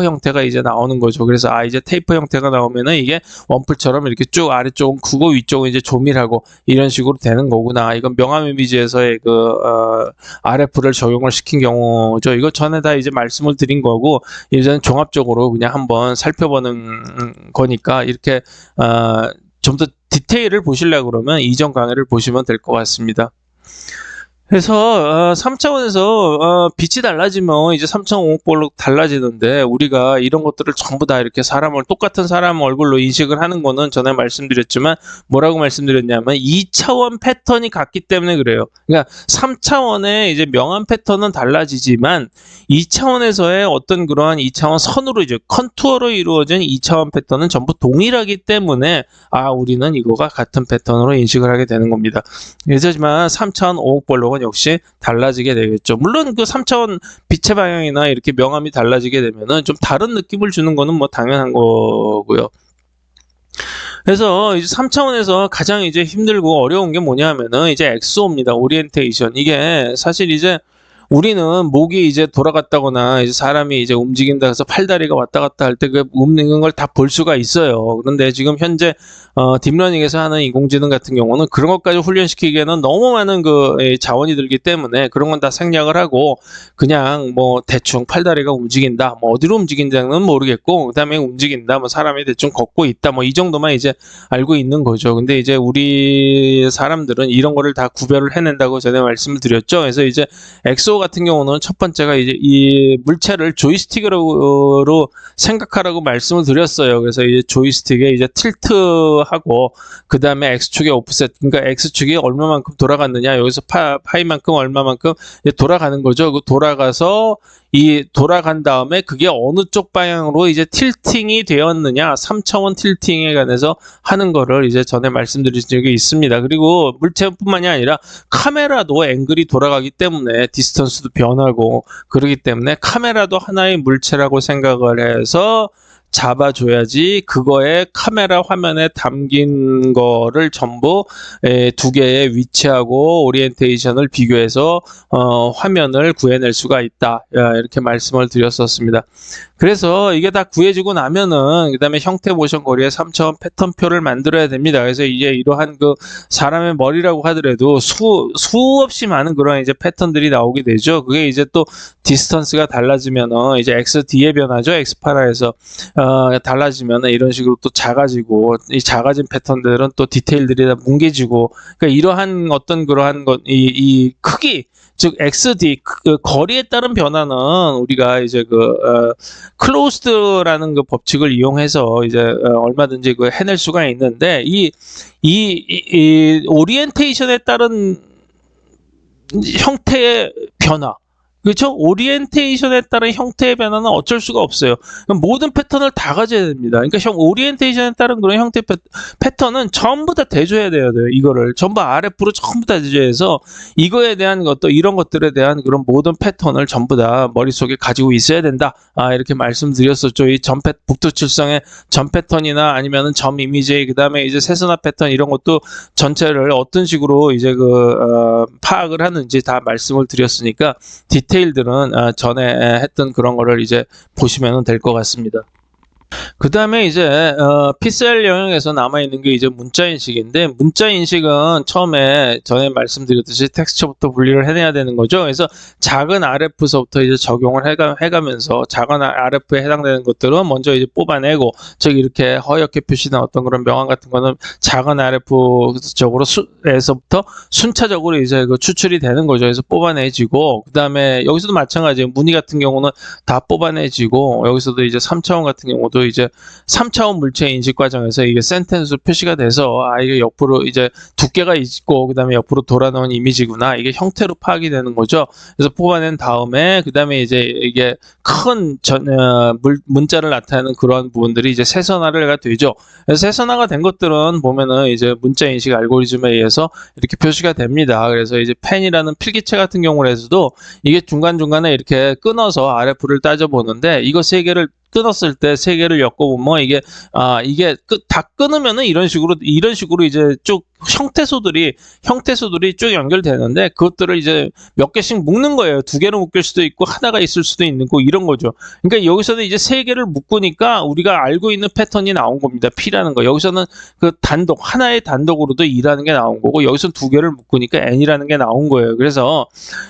형태가 이제 나오는 거죠. 그래서 이제 테이퍼 형태가 나오면은 이게 원뿔처럼 이렇게 쭉 아래쪽은 크고 위쪽은 이제 조밀하고 이런 식으로 되는 거구나. 이건 명암 이미지에서의 RF를 적용을 시킨 경우죠. 이거 전에 다 이제 말씀을 드린 거고, 이제는 종합적으로 그냥 한번 살펴보는 거니까 이렇게 좀 더 디테일을 보시려고 그러면 이전 강의를 보시면 될 것 같습니다. 그래서 3차원에서 빛이 달라지면 이제 3차원 오목별로 달라지는데, 우리가 이런 것들을 전부 다 이렇게 똑같은 사람 얼굴로 인식을 하는 거는 전에 말씀드렸지만 뭐라고 말씀드렸냐면 2차원 패턴이 같기 때문에 그래요. 그러니까 3차원의 이제 명암 패턴은 달라지지만 2차원에서의 어떤 그러한 2차원 선으로 이제 컨투어로 이루어진 2차원 패턴은 전부 동일하기 때문에 우리는 이거가 같은 패턴으로 인식을 하게 되는 겁니다. 그렇지만 3차원 오목별로가 역시 달라지게 되겠죠. 물론 3차원 빛의 방향이나 이렇게 명암이 달라지게 되면은 좀 다른 느낌을 주는 거는 뭐 당연한 거고요. 그래서 이제 3차원에서 가장 이제 힘들고 어려운 게 뭐냐면은 이제 엑소입니다. 오리엔테이션. 이게 사실 이제 우리는 목이 이제 돌아갔다거나 이제 사람이 이제 움직인다 해서 팔다리가 왔다 갔다 할 때 움직이는 걸 다 볼 수가 있어요. 그런데 지금 현재 딥러닝에서 하는 인공지능 같은 경우는 그런 것까지 훈련시키기에는 너무 많은 자원이 들기 때문에 그런 건 다 생략을 하고 그냥 뭐 대충 팔다리가 움직인다, 뭐 어디로 움직인다는 모르겠고 그다음에 움직인다, 뭐 사람이 대충 걷고 있다, 뭐 이 정도만 이제 알고 있는 거죠. 근데 이제 우리 사람들은 이런 거를 다 구별을 해낸다고 전에 말씀을 드렸죠. 그래서 이제 엑소 같은 경우는 첫 번째가 이제 이 물체를 조이스틱으로 생각하라고 말씀을 드렸어요. 그래서 이제 조이스틱에 이제 틸트하고 그 다음에 X축의 오프셋, 그러니까 X축이 얼마만큼 돌아갔느냐, 여기서 파이만큼 얼마만큼 돌아가는 거죠. 돌아가서 돌아간 다음에 그게 어느 쪽 방향으로 이제 틸팅이 되었느냐, 3차원 틸팅에 관해서 하는 거를 이제 전에 말씀드린 적이 있습니다. 그리고 물체뿐만이 아니라 카메라도 앵글이 돌아가기 때문에 디스턴스도 변하고 그러기 때문에 카메라도 하나의 물체라고 생각을 해서 잡아줘야지 그거에 카메라 화면에 담긴 거를 전부 두 개의 위치하고 오리엔테이션을 비교해서 화면을 구해낼 수가 있다. 이렇게 말씀을 드렸었습니다. 그래서 이게 다 구해지고 나면은 그다음에 형태 모션 거리의 3차원 패턴표를 만들어야 됩니다. 그래서 이제 이러한 그 사람의 머리라고 하더라도 수없이 많은 그런 이제 패턴들이 나오게 되죠. 그게 이제 또 디스턴스가 달라지면은 이제 XD의 변화죠. X파라에서 달라지면은 이런 식으로 또 작아지고 이 작아진 패턴들은 또 디테일들이 다 뭉개지고 그러니까 이러한 어떤 그러한 것 이 크기 즉 XD 그 거리에 따른 변화는 우리가 이제 클로즈드라는 그 법칙을 이용해서 이제 얼마든지 그 해낼 수가 있는데 이 오리엔테이션에 따른 형태의 변화 그렇죠? 오리엔테이션에 따른 형태의 변화는 어쩔 수가 없어요. 모든 패턴을 다 가져야 됩니다. 그러니까 오리엔테이션에 따른 그런 형태 패턴은 전부 다 대줘야 돼요. 이거를 전부 RF로 전부 다 대줘야 해서 이거에 대한 것도 이런 것들에 대한 그런 모든 패턴을 전부 다 머릿속에 가지고 있어야 된다. 이렇게 말씀드렸었죠. 이 북두칠성의 점 패턴이나 아니면은 점 이미지 그다음에 이제 세선화 패턴 이런 것도 전체를 어떤 식으로 이제 파악을 하는지 다 말씀을 드렸으니까 디테일들은 전에 했던 그런 거를 이제 보시면 될 것 같습니다. 그 다음에 이제 PCL 영역에서 남아있는 게 이제 문자인식인데 문자인식은 처음에 전에 말씀드렸듯이 텍스처부터 분리를 해내야 되는 거죠. 그래서 작은 RF서부터 이제 적용을 해가면서 작은 RF에 해당되는 것들은 먼저 이제 뽑아내고 즉 이렇게 허옇게 표시된 어떤 그런 명암 같은 거는 작은 RF적으로 에서부터 순차적으로 이제 추출이 되는 거죠. 그래서 뽑아내지고 그 다음에 여기서도 마찬가지예요. 무늬 같은 경우는 다 뽑아내지고 여기서도 이제 3차원 같은 경우도 이제 3차원 물체 인식 과정에서 이게 센텐스로 표시가 돼서 이게 옆으로 이제 두께가 있고 그다음에 옆으로 돌아나온 이미지구나 이게 형태로 파악이 되는 거죠. 그래서 뽑아낸 다음에 그다음에 이제 이게 큰 문자를 나타내는 그런 부분들이 이제 세선화가 되죠. 그래서 세선화가 된 것들은 보면은 이제 문자 인식 알고리즘에 의해서 이렇게 표시가 됩니다. 그래서 이제 펜이라는 필기체 같은 경우에서도 이게 중간중간에 이렇게 끊어서 RF를 따져보는데 이거 세 개를 끊었을 때 세 개를 엮어보면 이게 다 끊으면은 이런 식으로 이제 쭉 형태소들이 쭉 연결되는데 그것들을 이제 몇 개씩 묶는 거예요. 두 개로 묶일 수도 있고 하나가 있을 수도 있는 거 이런 거죠. 그러니까 여기서는 이제 세 개를 묶으니까 우리가 알고 있는 패턴이 나온 겁니다. P라는 거. 여기서는 그 하나의 단독으로도 E라는 게 나온 거고 여기서 두 개를 묶으니까 N이라는 게 나온 거예요. 그래서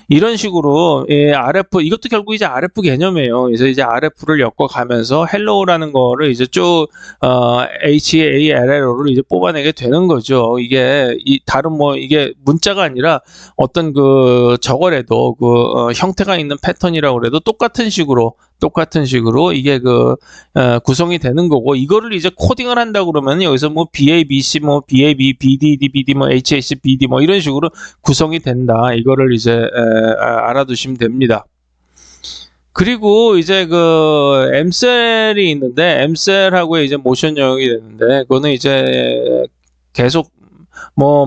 이런 식으로 RF 이것도 결국 이제 RF 개념이에요. 그래서 이제 RF를 엮어가면서 헬로우라는 거를 이제 쭉 HALLO를 이제 뽑아내게 되는 거죠. 이게 다른 이게 문자가 아니라 어떤 저거래도 형태가 있는 패턴이라고 그래도 똑같은 식으로 이게 구성이 되는 거고 이거를 이제 코딩을 한다 그러면 여기서 BABC BAB BDD BD HAC BD 이런 식으로 구성이 된다. 이거를 이제 알아두시면 됩니다. 그리고 이제 M셀이 있는데 M셀하고 이제 모션 영역이 되는데 그거는 이제 계속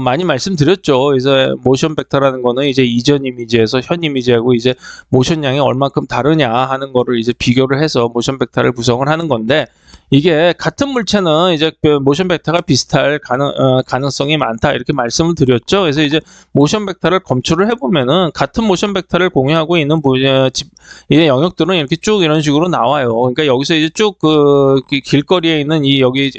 많이 말씀드렸죠. 그래서 모션 벡터라는 거는 이제 이전 이미지에서 현 이미지하고 이제 모션 양이 얼만큼 다르냐 하는 거를 이제 비교를 해서 모션 벡터를 구성을 하는 건데 이게 같은 물체는 이제 모션 벡터가 비슷할 가능성이 많다 이렇게 말씀을 드렸죠. 그래서 이제 모션 벡터를 검출을 해보면은 같은 모션 벡터를 공유하고 있는 이제 영역들은 이렇게 쭉 이런 식으로 나와요. 그러니까 여기서 이제 쭉 길거리에 있는 여기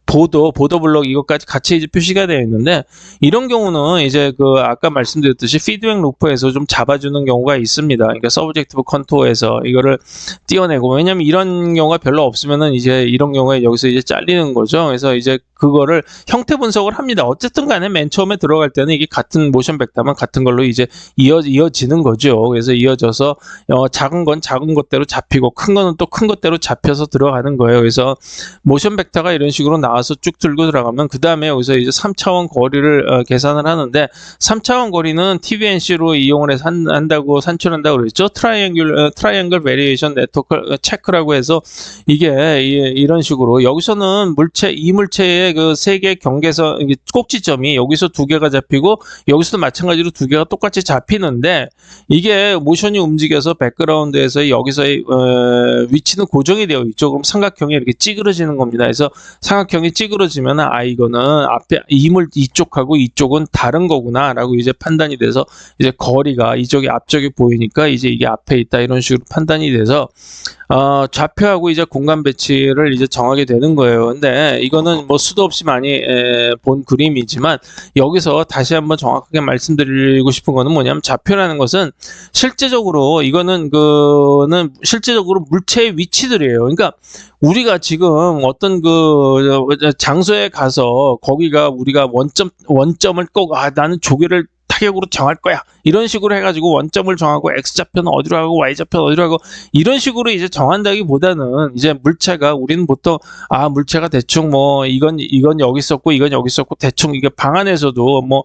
보도 블록 이것까지 같이 이제 표시가 되어 있는데 이런 경우는 이제 아까 말씀드렸듯이 피드백 루프에서 좀 잡아주는 경우가 있습니다. 그러니까 서브젝티브 컨투어에서 이거를 띄어내고 왜냐면 이런 경우가 별로 없으면은 이제 이런 경우에 여기서 이제 잘리는 거죠. 그래서 이제 그거를 형태 분석을 합니다. 어쨌든 간에 맨 처음에 들어갈 때는 이게 같은 모션 벡터만 같은 걸로 이제 이어지는 거죠. 그래서 이어져서 작은 건 작은 것대로 잡히고 큰 거는 또 큰 것대로 잡혀서 들어가는 거예요. 그래서 모션 벡터가 이런 식으로 나와서 쭉 들고 들어가면 들어가면 그 다음에 여기서 이제 3차원 거리를 계산을 하는데 3차원 거리는 TVNC로 이용을 해서 한다고 산출한다고 그랬죠. 트라이앵글 베리에이션 네트워크 체크라고 해서 이게 이런 식으로 여기서는 이 물체의 그 세 개의 경계선 꼭지점이 여기서 두 개가 잡히고 여기서도 마찬가지로 두 개가 똑같이 잡히는데 이게 모션이 움직여서 백그라운드에서 여기서의 위치는 고정이 되어 있죠. 그럼 삼각형이 이렇게 찌그러지는 겁니다. 그래서 삼각형이 찌그러지면 이거는 앞에 이쪽하고 이쪽은 다른 거구나라고 이제 판단이 돼서 이제 거리가 이쪽이 앞쪽이 보이니까 이제 이게 앞에 있다 이런 식으로 판단이 돼서 좌표하고 이제 공간 배치를 이제 정하게 되는 거예요. 근데 이거는 뭐 수도 없이 많이 본 그림이지만 여기서 다시 한번 정확하게 말씀드리고 싶은 거는 뭐냐면 좌표라는 것은 실제적으로 실제적으로 물체의 위치들이에요. 그러니까 우리가 지금 어떤 그 장소에 가서 거기가 우리가 원점을 꼭 나는 조개를 타격으로 정할 거야. 이런 식으로 해가지고 원점을 정하고 X좌표는 어디로 가고 Y좌표는 어디로 가고 이런 식으로 이제 정한다기보다는 이제 우리는 보통 물체가 대충 뭐 이건 여기 있었고 이건 여기 있었고 대충 이게 방 안에서도 뭐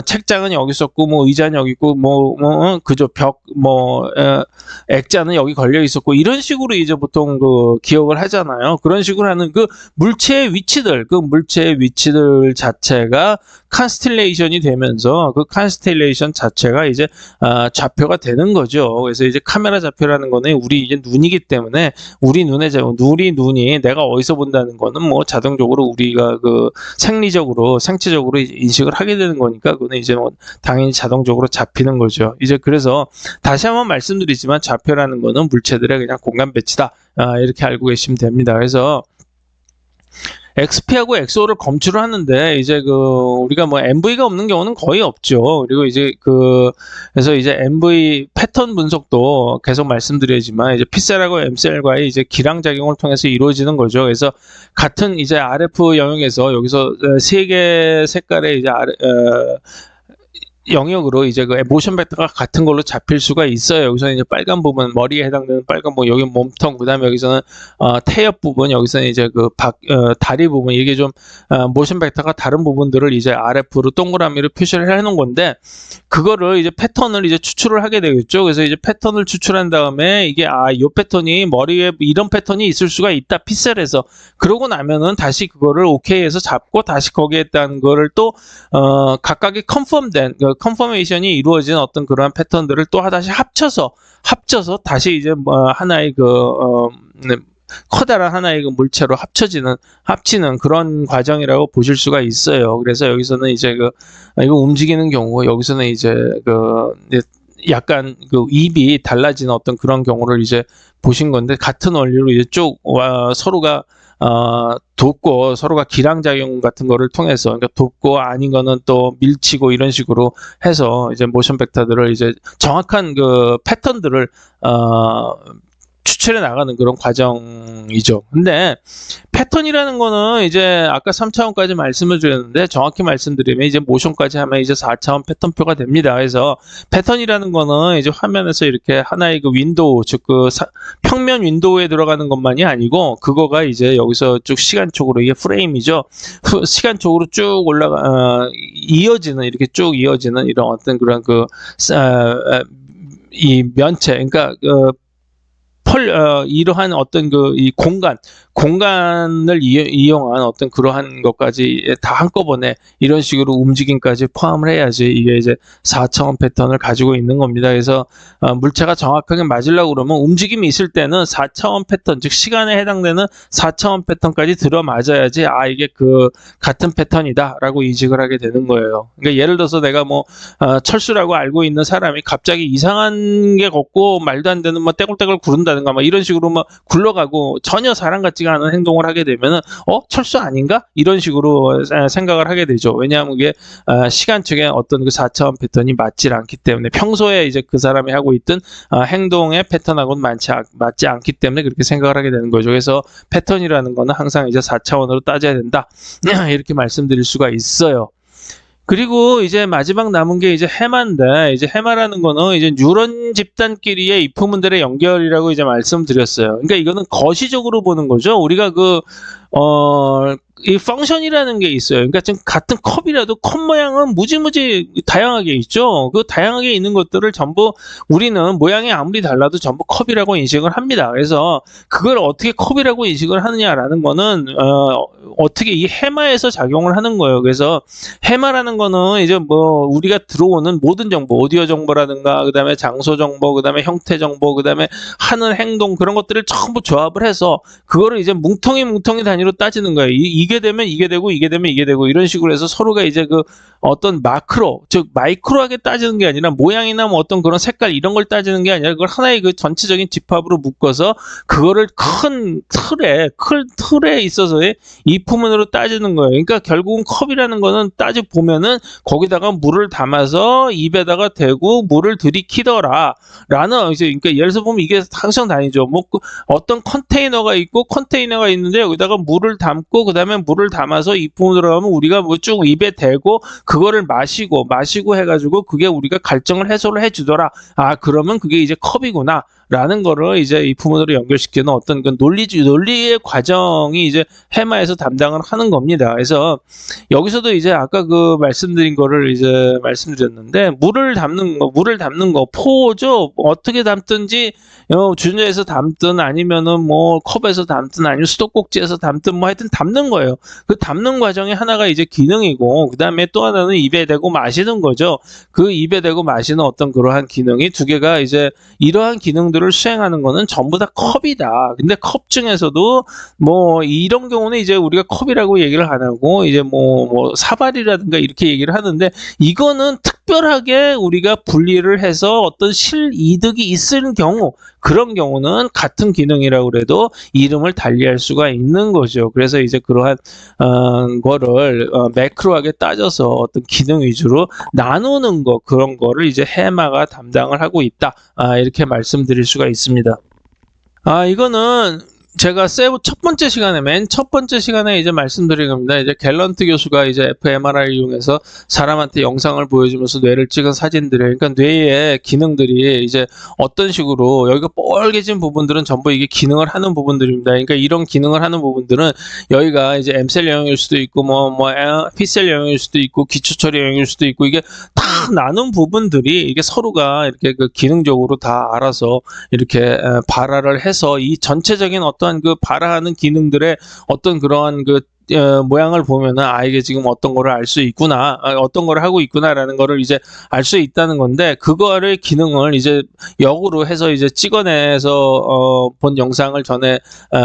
책장은 여기 있었고 뭐 의자는 여기 있고 그저 액자는 여기 걸려 있었고 이런 식으로 이제 보통 그 기억을 하잖아요. 그런 식으로 하는 그 물체의 위치들 자체가 컨스텔레이션이 되면서 그 컨스텔레이션 자체가 이제 좌표가 되는 거죠. 그래서 이제 카메라 좌표라는 거는 우리 이제 눈이기 때문에 우리 눈이 내가 어디서 본다는 거는 뭐 자동적으로 우리가 그 생체적으로 인식을 하게 되는 거니까 그거는 이제 뭐 당연히 자동적으로 잡히는 거죠. 이제 그래서 다시 한번 말씀드리지만 좌표라는 거는 물체들의 그냥 공간 배치다. 이렇게 알고 계시면 됩니다. 그래서 XP하고 XO를 검출을 하는데 이제 우리가 뭐 MV가 없는 경우는 거의 없죠. 그리고 이제 그래서 이제 MV 패턴 분석도 계속 말씀드리지만 이제 P셀하고 M셀과의 이제 기량 작용을 통해서 이루어지는 거죠. 그래서 같은 이제 RF 영역에서 여기서 세 개 색깔의 이제 영역으로 이제 그 모션 벡터가 같은 걸로 잡힐 수가 있어요. 여기서는 이제 빨간 부분, 머리에 해당되는 빨간 부분, 여기 몸통, 그다음에 여기서는 태엽 부분, 여기서는 이제 다리 부분, 이게 좀 모션 벡터가 다른 부분들을 이제 RF로 동그라미로 표시를 해놓은 건데 그거를 이제 패턴을 이제 추출을 하게 되겠죠. 그래서 이제 패턴을 추출한 다음에 이게 이 패턴이 머리에 이런 패턴이 있을 수가 있다 픽셀에서 그러고 나면은 다시 그거를 OK해서 잡고 다시 거기에 대한 거를 또 각각의 컨퍼메이션이 이루어진 어떤 그러한 패턴들을 또 다시 합쳐서 다시 이제 하나의 커다란 하나의 물체로 합치는 그런 과정이라고 보실 수가 있어요. 그래서 여기서는 이제 이거 움직이는 경우 여기서는 이제 약간 입이 달라지는 어떤 그런 경우를 이제 보신 건데 같은 원리로 이제 쭉 서로가 돕고 서로가 기량작용 같은 거를 통해서 그러니까 돕고 아닌 거는 또 밀치고 이런 식으로 해서 이제 모션 벡터들을 이제 정확한 그 패턴들을 추출해 나가는 그런 과정이죠. 근데 패턴이라는 거는 이제 아까 3차원까지 말씀을 드렸는데 정확히 말씀드리면 이제 모션까지 하면 이제 4차원 패턴표가 됩니다. 그래서 패턴이라는 거는 이제 화면에서 이렇게 하나의 윈도우, 즉 평면 윈도우에 들어가는 것만이 아니고 그거가 이제 여기서 쭉 시간적으로 이게 프레임이죠. 시간적으로 쭉 이어지는 이렇게 쭉 이어지는 이런 어떤 그런 이 면체, 그러니까 이러한 어떤 이 공간을 이용한 어떤 그러한 것까지 다 한꺼번에 이런 식으로 움직임까지 포함을 해야지 이게 이제 4차원 패턴을 가지고 있는 겁니다. 그래서 물체가 정확하게 맞으려고 그러면 움직임이 있을 때는 4차원 패턴, 즉 시간에 해당되는 4차원 패턴까지 들어맞아야지 이게 같은 패턴이다 라고 인식을 하게 되는 거예요. 그러니까 예를 들어서 내가 철수라고 알고 있는 사람이 갑자기 이상한 게 걷고 말도 안 되는 떼굴떼굴 구른다든가 이런 식으로 굴러가고 전혀 사람 같지가 않은 행동을 하게 되면은 철수 아닌가? 이런 식으로 생각을 하게 되죠. 왜냐하면 이게 시간적인 어떤 4차원 패턴이 맞지 않기 때문에 평소에 이제 그 사람이 하고 있던 행동의 패턴하고는 맞지 않기 때문에 그렇게 생각을 하게 되는 거죠. 그래서 패턴이라는 거는 항상 이제 4차원으로 따져야 된다. 이렇게 말씀드릴 수가 있어요. 그리고 이제 마지막 남은 게 이제 해마인데 이제 해마라는 거는 이제 뉴런 집단끼리의 입후문들의 연결이라고 이제 말씀드렸어요. 그러니까 이거는 거시적으로 보는 거죠. 우리가 이 펑션이라는 게 있어요. 그러니까 지금 같은 컵이라도 컵 모양은 무지무지 다양하게 있죠. 그 다양하게 있는 것들을 전부 우리는 모양이 아무리 달라도 전부 컵이라고 인식을 합니다. 그래서 그걸 어떻게 컵이라고 인식을 하느냐라는 거는 어떻게 이 해마에서 작용을 하는 거예요. 그래서 해마라는 거는 이제 뭐 우리가 들어오는 모든 정보, 오디오 정보라든가 그다음에 장소 정보, 그다음에 형태 정보, 그다음에 하는 행동 그런 것들을 전부 조합을 해서 그거를 이제 뭉텅이 단위로 따지는 거예요. 이게 되면 이게 되고 이게 되면 이게 되고 이런 식으로 해서 서로가 이제 그 어떤 마크로 즉 마이크로하게 따지는 게 아니라 모양이나 뭐 어떤 그런 색깔 이런 걸 따지는 게 아니라 그걸 하나의 그 전체적인 집합으로 묶어서 그거를 큰 틀에 있어서의 이품문으로 따지는 거예요. 그러니까 결국은 컵이라는 거는 따져 보면은 거기다가 물을 담아서 입에다가 대고 물을 들이키더라라는 이제 그러니까 예를 들어서 보면 이게 상상 단위죠. 뭐 어떤 컨테이너가 있는데 여기다가 물을 담고 그다음에 물을 담아서 이품으로 들어가면 우리가 뭐 쭉 입에 대고 그거를 마시고 해가지고 그게 우리가 갈증을 해소를 해주더라. 아 그러면 그게 이제 컵이구나. 라는 거를 이제 이 부분으로 연결시키는 어떤 그 논리의 과정이 이제 해마에서 담당을 하는 겁니다. 그래서 여기서도 이제 아까 그 말씀드린 거를 이제 말씀드렸는데 물을 담는 거 포죠. 어떻게 담든지 주전자에서 담든 아니면은 뭐 컵에서 담든 아니면 수도꼭지에서 담든 뭐 하여튼 담는 거예요. 그 담는 과정이 하나가 이제 기능이고 그다음에 또 하나는 입에 대고 마시는 거죠. 그 입에 대고 마시는 어떤 그러한 기능이 두 개가 이제 이러한 기능들을 수행하는 거는 전부 다 컵이다. 근데 컵 중에서도 뭐 이런 경우는 이제 우리가 컵이라고 얘기를 안 하고 이제 뭐 사발이라든가 이렇게 얘기를 하는데 이거는 특별하게 우리가 분리를 해서 어떤 실이득이 있을 경우 그런 경우는 같은 기능이라고 그래도 이름을 달리할 수가 있는 거죠. 그래서 이제 그러한 거를 매크로하게 따져서 어떤 기능 위주로 나누는 거 그런 거를 이제 해마가 담당을 하고 있다. 이렇게 말씀드릴 수가 있습니다. 이거는 제가 세부 맨 첫 번째 시간에 이제 말씀드린 겁니다. 이제 갤런트 교수가 이제 fMRI를 이용해서 사람한테 영상을 보여주면서 뇌를 찍은 사진들이에요. 그러니까 뇌의 기능들이 이제 어떤 식으로 여기가 뻘개진 부분들은 전부 이게 기능을 하는 부분들입니다. 그러니까 이런 기능을 하는 부분들은 여기가 이제 M셀 영역일 수도 있고 P셀 영역일 수도 있고 기초 처리 영역일 수도 있고 이게 다 나눈 부분들이 이게 서로가 이렇게 그 기능적으로 다 알아서 이렇게 발화를 해서 이 전체적인 어떠한 그 발화하는 기능들의 어떤 그러한 그 모양을 보면은 이게 지금 어떤 거를 알 수 있구나, 어떤 거를 하고 있구나라는 거를 이제 알 수 있다는 건데 그거를 기능을 이제 역으로 해서 이제 찍어내서 본 영상을 전에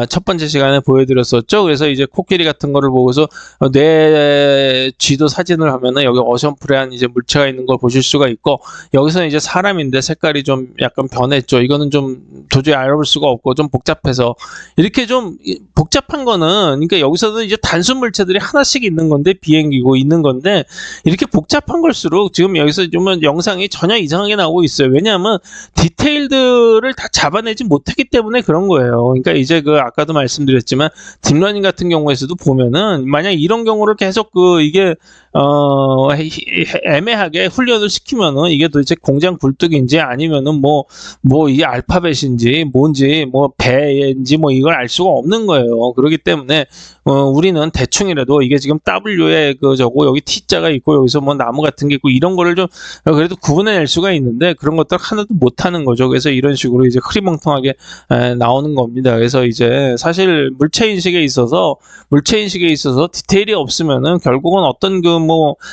첫 번째 시간에 보여드렸었죠. 그래서 이제 코끼리 같은 거를 보고서 뇌 쥐도 사진을 하면은 여기 어렴풋한 이제 물체가 있는 걸 보실 수가 있고 여기서는 이제 사람인데 색깔이 좀 약간 변했죠. 이거는 좀 도저히 알아볼 수가 없고 좀 복잡해서 이렇게 좀 복잡한 거는 그러니까 여기서는 이제 단순 물체들이 하나씩 있는 건데 비행기고 있는 건데 이렇게 복잡한 걸수록 지금 여기서 보면 영상이 전혀 이상하게 나오고 있어요. 왜냐하면 디테일들을 다 잡아내지 못했기 때문에 그런 거예요. 그러니까 이제 그 아까도 말씀드렸지만 딥러닝 같은 경우에서도 보면은 만약 이런 경우를 계속 이게 애매하게 훈련을 시키면은 이게 도대체 공장 굴뚝인지 아니면은 이게 알파벳인지 뭔지 배인지 이걸 알 수가 없는 거예요. 그렇기 때문에 우리는 대충이라도 이게 지금 W에 저고 여기 T자가 있고 여기서 나무 같은 게 있고 이런 거를 좀 그래도 구분해낼 수가 있는데 그런 것들 하나도 못하는 거죠. 그래서 이런 식으로 이제 흐리멍텅하게 나오는 겁니다. 그래서 이제 사실 물체인식에 있어서 디테일이 없으면은 결국은 어떤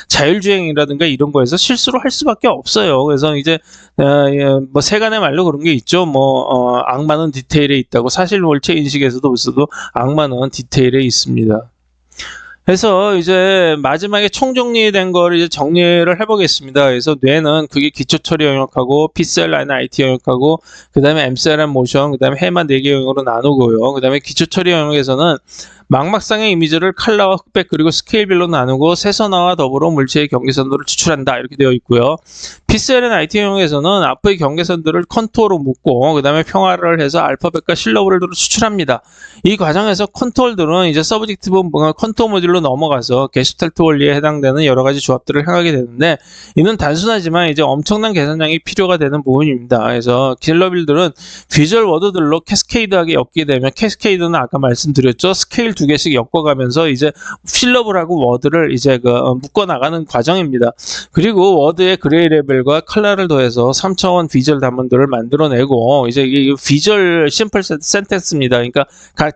자율주행이라든가 이런 거에서 실수를 할 수밖에 없어요. 그래서 이제 세간의 말로 그런 게 있죠. 악마는 디테일에 있다고. 사실 물체 인식에서도 악마는 디테일에 있습니다. 그래서 이제 마지막에 총정리된 거를 이제 정리를 해보겠습니다. 그래서 뇌는 그게 기초 처리 영역하고 P셀, IT 영역하고 그다음에 M셀 앤 모션, 그다음에 해마 4개 영역으로 나누고요. 그다음에 기초 처리 영역에서는 망막상의 이미지를 칼라와 흑백 그리고 스케일별로 나누고 세선화와 더불어 물체의 경계선도를 추출한다 이렇게 되어 있고요. P셀 앤 IT 영역에서는 앞의 경계선들을 컨투어로 묶고 그 다음에 평화를 해서 알파벳과 실러블로 추출합니다. 이 과정에서 컨투어들은 이제 서브젝티브 컨투어 모듈로 넘어가서 게슈탈트 원리에 해당되는 여러 가지 조합들을 향하게 되는데 이는 단순하지만 이제 엄청난 계산량이 필요가 되는 부분입니다. 그래서 킬러빌들은 비주얼 워드들로 캐스케이드하게 엮게 되면 캐스케이드는 아까 말씀드렸죠. 스케일 두 개씩 엮어가면서 이제 필업을 하고 워드를 이제 묶어 나가는 과정입니다. 그리고 워드의 그레이 레벨과 컬러를 더해서 3차원 비주얼 단문들을 만들어내고 이제 이 비주얼 심플 센텐스입니다. 그러니까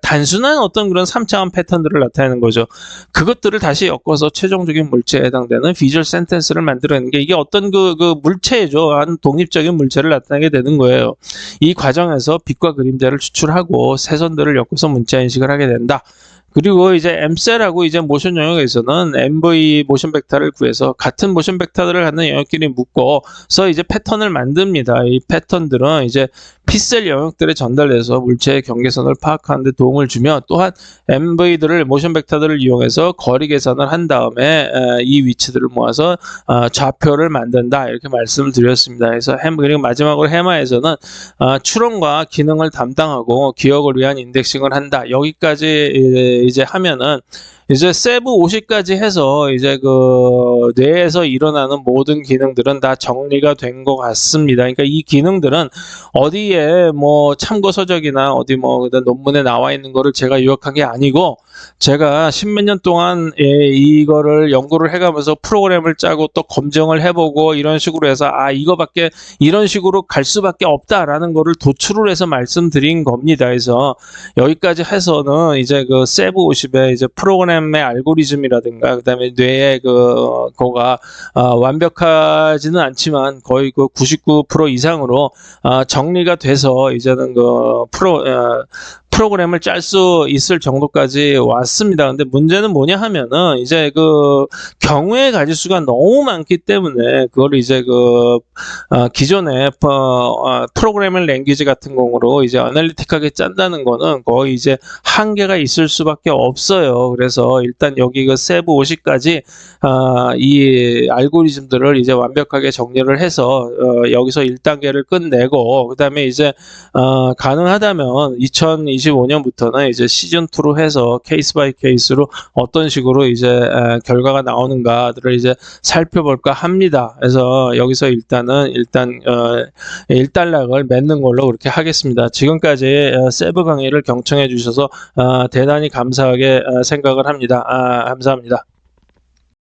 단순한 어떤 그런 3차원 패턴들을 나타내는 거죠. 그것들을 다시 엮어서 최종적인 물체에 해당되는 비주얼 센텐스를 만들어내는 게 이게 어떤 그 물체죠. 한 독립적인 물체를 나타내게 되는 거예요. 이 과정에서 빛과 그림자를 추출하고 세선들을 엮어서 문자 인식을 하게 된다. 그리고 이제 엠셀하고 이제 모션 영역에서는 MV 모션 벡터를 구해서 같은 모션 벡터들을 갖는 영역끼리 묶어서 이제 패턴을 만듭니다. 이 패턴들은 이제 픽셀 영역들에 전달돼서 물체의 경계선을 파악하는 데 도움을 주며 또한 MV들을 모션 벡터들을 이용해서 거리 계산을 한 다음에 이 위치들을 모아서 좌표를 만든다. 이렇게 말씀을 드렸습니다. 그래서 그리고 마지막으로 해마에서는 추론과 기능을 담당하고 기억을 위한 인덱싱을 한다. 여기까지 이제 하면은 이제 세부 50까지 해서 이제 그 뇌에서 일어나는 모든 기능들은 다 정리가 된 것 같습니다. 그러니까 이 기능들은 어디에 뭐 참고 서적이나 어디 뭐 논문에 나와 있는 거를 제가 요약한 게 아니고 제가 십몇 년 동안 이거를 연구를 해가면서 프로그램을 짜고 또 검증을 해보고 이런 식으로 해서 이거밖에 이런 식으로 갈 수밖에 없다라는 거를 도출을 해서 말씀드린 겁니다. 그래서 여기까지 해서는 이제 그 세부 50에 이제 프로그램의 알고리즘이라든가 그다음에 뇌의 거가 완벽하지는 않지만 거의 그 99% 이상으로 정리가 돼서 이제는 프로그램을 짤 수 있을 정도까지 왔습니다. 근데 문제는 뭐냐 하면은 이제 그 경우의 가지수가 너무 많기 때문에 그걸 이제 기존의 프로그래밍 랭귀지 같은 경우로 이제 애널리틱하게 짠다는 거는 거의 이제 한계가 있을 수밖에 없어요. 그래서 일단 여기 그 세부 50까지 이 알고리즘들을 이제 완벽하게 정리를 해서 여기서 1단계를 끝내고 그다음에 이제 가능하다면 2025년부터는 이제 시즌2로 해서 케이스 바이 케이스로 어떤 식으로 이제 결과가 나오는가들을 이제 살펴볼까 합니다. 그래서 여기서 일단 일단락을 맺는 걸로 그렇게 하겠습니다. 지금까지 세부 강의를 경청해 주셔서 대단히 감사하게 생각을 합니다. 감사합니다.